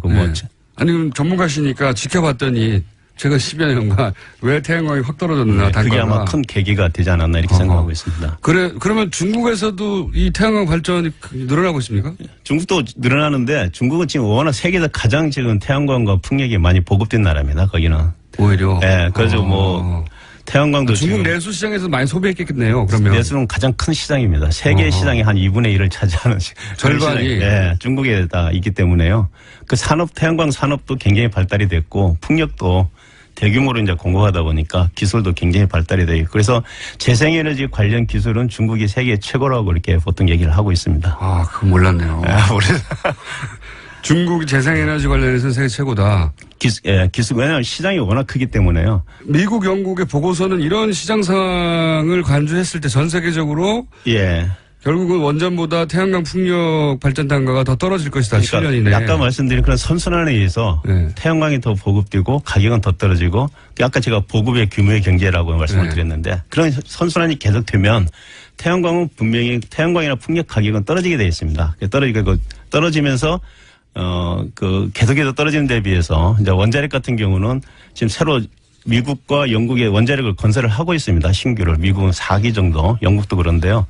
아니 그럼 전문가시니까 지켜봤더니 제가 10여 년간 왜 태양광이 확 떨어졌나 그게 아마 큰 계기가 되지 않았나 이렇게 생각하고 있습니다. 그러면 중국에서도 이 태양광 발전이 늘어나고 있습니까? 중국도 늘어나는데 중국은 지금 워낙 세계에서 가장 지금 태양광과 풍력이 많이 보급된 나라입니다. 거기는 오히려. 그래서 뭐 태양광도 중국 내수 시장에서 많이 소비했겠네요. 그러면 내수는 가장 큰 시장입니다. 세계 시장의 한 2분의 1을 차지하는 절반이 중국에 다 있기 때문에요. 그 산업 태양광 산업도 굉장히 발달이 됐고 풍력도 대규모로 이제 공급하다 보니까 기술도 굉장히 발달이 되고 그래서 재생에너지 관련 기술은 중국이 세계 최고라고 이렇게 보통 얘기를 하고 있습니다. 그거 몰랐네요. 중국이 재생에너지 관련해서 세계 최고다. 기술, 왜냐하면 시장이 워낙 크기 때문에요. 미국, 영국의 보고서는 이런 시장 상황을 간주했을 때 전 세계적으로 결국은 원전보다 태양광 풍력 발전 단가가 더 떨어질 것이다. 그러니까 7년 이내에. 아까 말씀드린 그런 선순환에 의해서 태양광이 더 보급되고 가격은 더 떨어지고 아까 제가 보급의 규모의 경제라고 말씀을 드렸는데 그런 선순환이 계속되면 태양광은 분명히 태양광이나 풍력 가격은 떨어지게 되어 있습니다. 떨어지면서 계속해서 떨어지는 데 비해서 이제 원자력 같은 경우는 지금 새로 미국과 영국의 원자력을 건설을 하고 있습니다. 신규를. 미국은 4기 정도, 영국도 그런데요.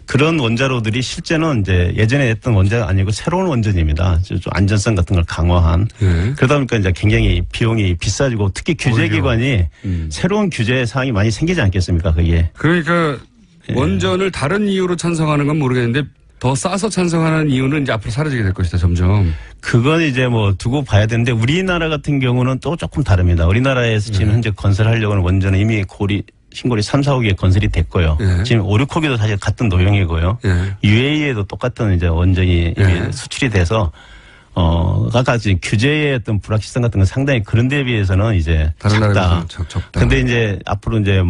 그런 원자로들이 실제는 이제 예전에 했던 원자가 아니고 새로운 원전입니다. 좀 안전성 같은 걸 강화한. 그러다 보니까 이제 굉장히 비용이 비싸지고 특히 규제기관이 새로운 규제 사항이 많이 생기지 않겠습니까? 그게. 그러니까 원전을 다른 이유로 찬성하는 건 모르겠는데 더 싸서 찬성하는 이유는 이제 앞으로 사라지게 될 것이다, 점점. 그건 이제 뭐 두고 봐야 되는데 우리나라 같은 경우는 또 조금 다릅니다. 우리나라에서 지금 현재 건설하려고 하는 원전은 이미 신고리 3, 4호기에 건설이 됐고요. 지금 5, 6호기도 사실 같은 노형이고요. UAE에도 똑같은 이제 원전이 이미 수출이 돼서 아까 지금 규제의 어떤 불확실성 같은 건 상당히 그런 데에 비해서는 이제 작다. 근데 이제 앞으로 이제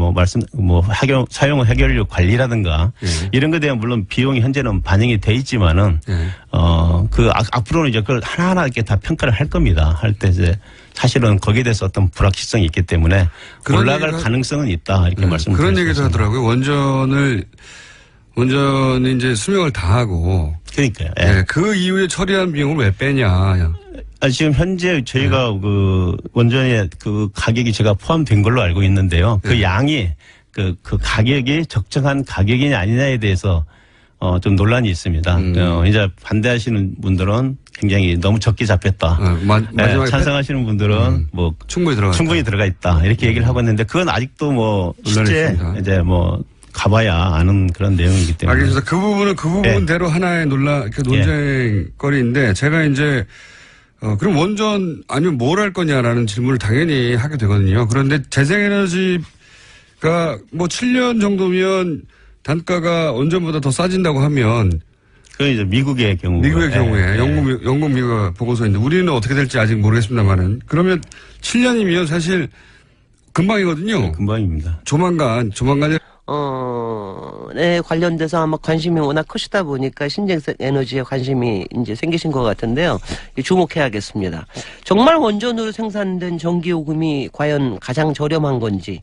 사용 해결료 관리라든가 이런 것에 대한 물론 비용이 현재는 반영이 돼 있지만은 앞으로는 이제 그걸 하나하나 이렇게 다 평가를 할 겁니다. 할 때 이제 사실은 거기에 대해서 어떤 불확실성이 있기 때문에 올라갈 가능성은 있다 이렇게 말씀드렸습니다. 그런 얘기도 하더라고요. 원전이 이제 수명을 다하고. 그러니까요. 그 이후에 처리한 비용을 왜 빼냐. 지금 현재 저희가 그 원전의 그 가격이 제가 포함된 걸로 알고 있는데요. 그 양이 그 가격이 적정한 가격이냐 아니냐에 대해서 좀 논란이 있습니다. 이제 반대하시는 분들은 굉장히 너무 적게 잡혔다. 찬성하시는 분들은 충분히 들어가 있다. 이렇게 얘기를 하고 있는데 그건 아직도 실제 이제 가봐야 아는 그런 내용이기 때문에. 그래서 그 부분대로 하나의 논쟁거리인데 제가 이제 그럼 원전 아니면 뭘 할 거냐라는 질문을 당연히 하게 되거든요. 그런데 재생에너지가 7년 정도면 단가가 원전보다 더 싸진다고 하면. 그건 이제 미국의 경우에. 영국, 미국 보고서인데 우리는 어떻게 될지 아직 모르겠습니다만은 그러면 7년이면 사실 금방이거든요. 네, 금방입니다. 조만간. 관련돼서 아마 관심이 워낙 크시다 보니까 신재생 에너지에 관심이 이제 생기신 것 같은데요. 주목해야겠습니다. 정말 원전으로 생산된 전기요금이 과연 가장 저렴한 건지,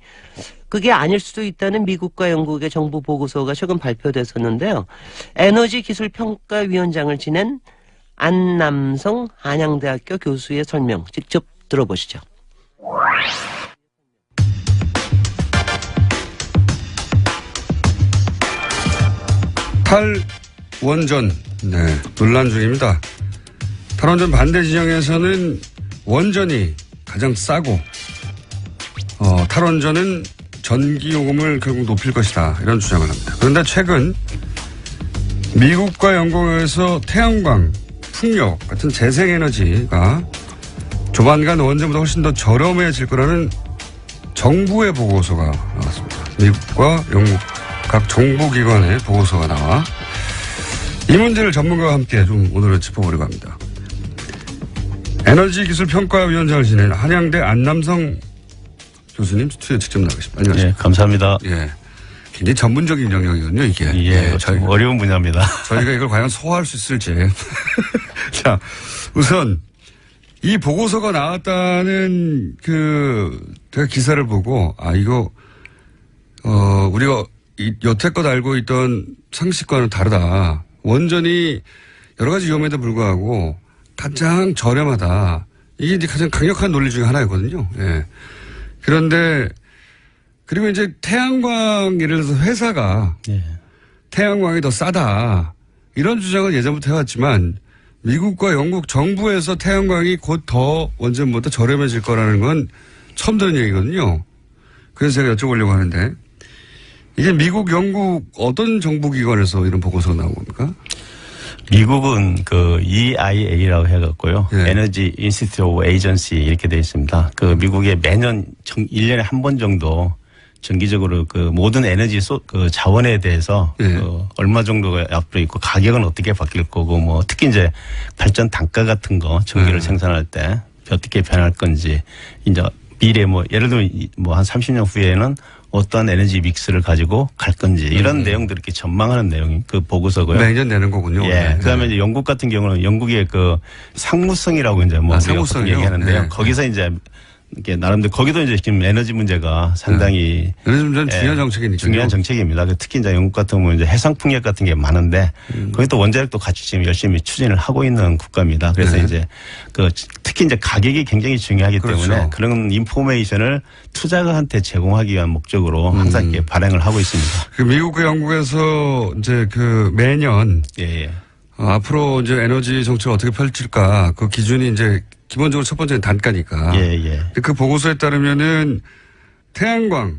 그게 아닐 수도 있다는 미국과 영국의 정부 보고서가 최근 발표됐었는데요. 에너지기술평가위원장을 지낸 안남성 한양대학교 교수의 설명 직접 들어보시죠. 탈원전 논란 중입니다. 탈원전 반대 진영에서는 원전이 가장 싸고 탈원전은 전기요금을 결국 높일 것이다. 이런 주장을 합니다. 그런데 최근 미국과 영국에서 태양광, 풍력 같은 재생에너지가 조만간 원전보다 훨씬 더 저렴해질 거라는 정부의 보고서가 나왔습니다. 미국과 영국 각 정부기관의 보고서가 나와 이 문제를 전문가와 함께 좀 오늘은 짚어보려고 합니다. 에너지기술평가위원장을 지낸 한양대 안남성 교수님 스튜디오에 직접 나가십니다. 안녕하십니까. 예, 감사합니다. 예. 굉장히 전문적인 영역이거든요, 이게. 예, 저희 어려운 분야입니다. 저희가 이걸 과연 소화할 수 있을지. 자, 우선 이 보고서가 나왔다는 제가 기사를 보고 이거 우리가 여태껏 알고 있던 상식과는 다르다. 원전이 여러 가지 위험에도 불구하고 가장 저렴하다. 이게 이제 가장 강력한 논리 중에 하나였거든요. 예. 그런데 그리고 이제 태양광 예를 들어서 회사가 태양광이 더 싸다. 이런 주장은 예전부터 해왔지만 미국과 영국 정부에서 태양광이 곧 더 원전보다 저렴해질 거라는 건 처음 듣는 얘기거든요. 그래서 제가 여쭤보려고 하는데 이게 미국, 영국 어떤 정부기관에서 이런 보고서가 나온 겁니까? 미국은 그 EIA라고 해갖고요. 예. 에너지 인스티튜트 에이전시 이렇게 되어 있습니다. 그 미국에 매년 1년에 한 번 정도 정기적으로 그 모든 에너지 그 자원에 대해서 예. 얼마 정도가 앞으로 있고 가격은 어떻게 바뀔 거고 뭐 특히 이제 발전 단가 같은 거 전기를 생산할 때 어떻게 변할 건지 이제 미래 뭐 예를 들면 뭐 한 30년 후에는 어떠한 에너지 믹스를 가지고 갈 건지 이런 내용들을 이렇게 전망하는 내용이 그 보고서고요. 매년 내는 거군요. 예. 네. 그다음에 이제 영국 같은 경우는 영국의 그 상무성이라고 이제 뭐 상무성이요? 얘기하는데요. 네. 거기서 이제 이게 나름대로 거기도 이제 지금 에너지 문제가 상당히 에너지 문제는 중요한 정책이니까요. 중요한 정책입니다. 특히 이제 영국 같은 경우는 이제 해상 풍력 같은 게 많은데 거기 또 원자력도 같이 지금 열심히 추진을 하고 있는 국가입니다. 그래서 이제 그 특히 이제 가격이 굉장히 중요하기 때문에 그런 인포메이션을 투자가한테 제공하기 위한 목적으로 항상 이렇게 발행을 하고 있습니다. 그 미국과 영국에서 이제 그 매년 앞으로 이제 에너지 정책을 어떻게 펼칠까 그 기준이 이제 기본적으로 첫 번째는 단가니까. 그 보고서에 따르면은 태양광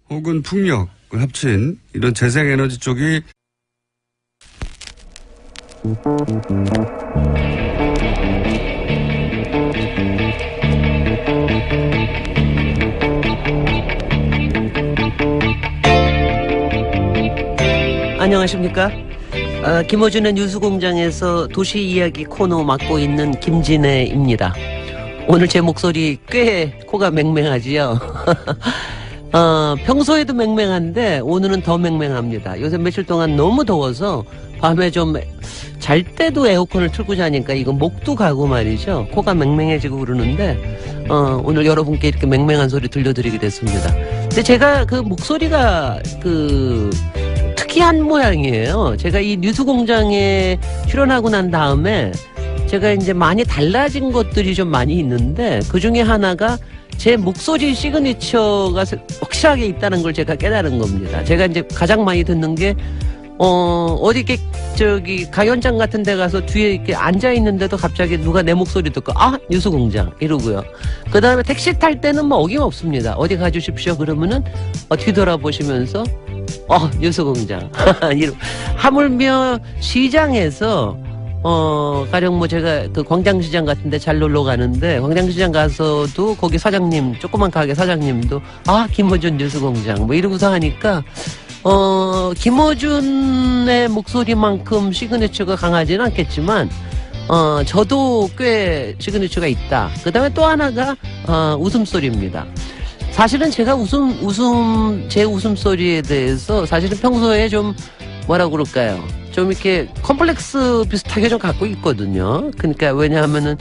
혹은 풍력을 합친 이런 재생에너지 쪽이 안녕하십니까. 김어준의 뉴스공장에서 도시이야기 코너 맡고 있는 김진애입니다. 오늘 제 목소리 꽤 코가 맹맹하지요. 평소에도 맹맹한데 오늘은 더 맹맹합니다. 요새 며칠 동안 너무 더워서 밤에 좀 잘 때도 에어컨을 틀고 자니까 이거 목도 가고 말이죠. 코가 맹맹해지고 그러는데 오늘 여러분께 이렇게 맹맹한 소리 들려드리게 됐습니다. 근데 제가 그 목소리가 특이한 모양이에요. 제가 이 뉴스공장에 출연하고 난 다음에 제가 이제 많이 달라진 것들이 좀 많이 있는데 그 중에 하나가 제 목소리 시그니처가 확실하게 있다는 걸 제가 깨달은 겁니다. 제가 이제 가장 많이 듣는 게 어디 이렇게 가요장 같은 데 가서 뒤에 이렇게 앉아 있는데도 갑자기 누가 내 목소리 듣고 뉴스공장 이러고요. 그 다음에 택시 탈 때는 뭐 어김없습니다. 어디 가주십시오 그러면은 뒤돌아보시면서 뉴스공장. 하물며 시장에서 가령 뭐 제가 그 광장시장 같은데 잘 놀러 가는데 광장시장 가서도 거기 사장님 조그만 가게 사장님도 김어준 뉴스공장 뭐 이러고서 하니까 김어준의 목소리만큼 시그니처가 강하지는 않겠지만 저도 꽤 시그니처가 있다. 그 다음에 또 하나가 웃음소리입니다. 사실은 제가 제 웃음소리에 대해서 사실은 평소에 좀 뭐라고 그럴까요? 좀 이렇게 컴플렉스 비슷하게 좀 갖고 있거든요. 그러니까 왜냐하면은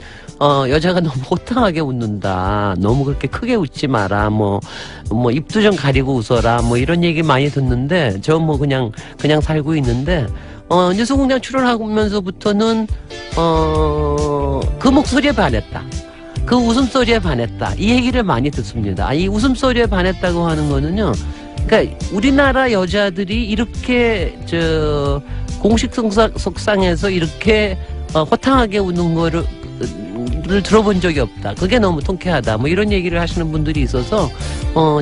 여자가 너무 호탕하게 웃는다. 너무 그렇게 크게 웃지 마라. 뭐 입도 좀 가리고 웃어라. 뭐 이런 얘기 많이 듣는데 저 뭐 그냥 살고 있는데 뉴스공장 출연하면서부터는 그 목소리에 반했다. 그 웃음소리에 반했다. 이 얘기를 많이 듣습니다. 이 웃음소리에 반했다고 하는 거는요. 그러니까 우리나라 여자들이 이렇게 공식 속상에서 이렇게 호탕하게 웃는 거를 들어본 적이 없다. 그게 너무 통쾌하다. 뭐 이런 얘기를 하시는 분들이 있어서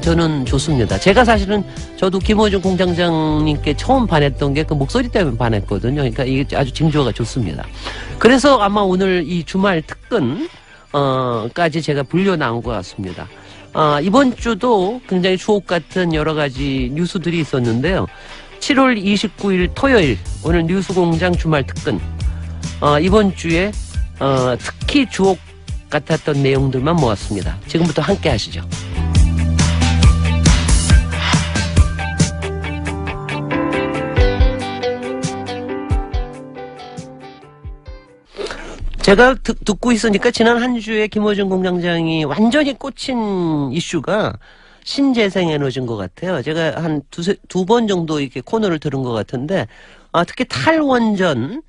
저는 좋습니다. 제가 사실은 저도 김어준 공장장님께 처음 반했던 게 그 목소리 때문에 반했거든요. 그러니까 이게 아주 징조가 좋습니다. 그래서 아마 오늘 이 주말 특근 까지 제가 불려 나온 것 같습니다. 이번 주도 굉장히 주옥 같은 여러 가지 뉴스들이 있었는데요. 7월 29일 토요일 오늘 뉴스공장 주말 특근 이번 주에 특히 주옥 같았던 내용들만 모았습니다. 지금부터 함께 하시죠. 제가 듣고 있으니까 지난 한 주에 김어준 공장장이 완전히 꽂힌 이슈가 신재생에너지인 것 같아요. 제가 한 두 번 정도 이렇게 코너를 들은 것 같은데, 특히 탈원전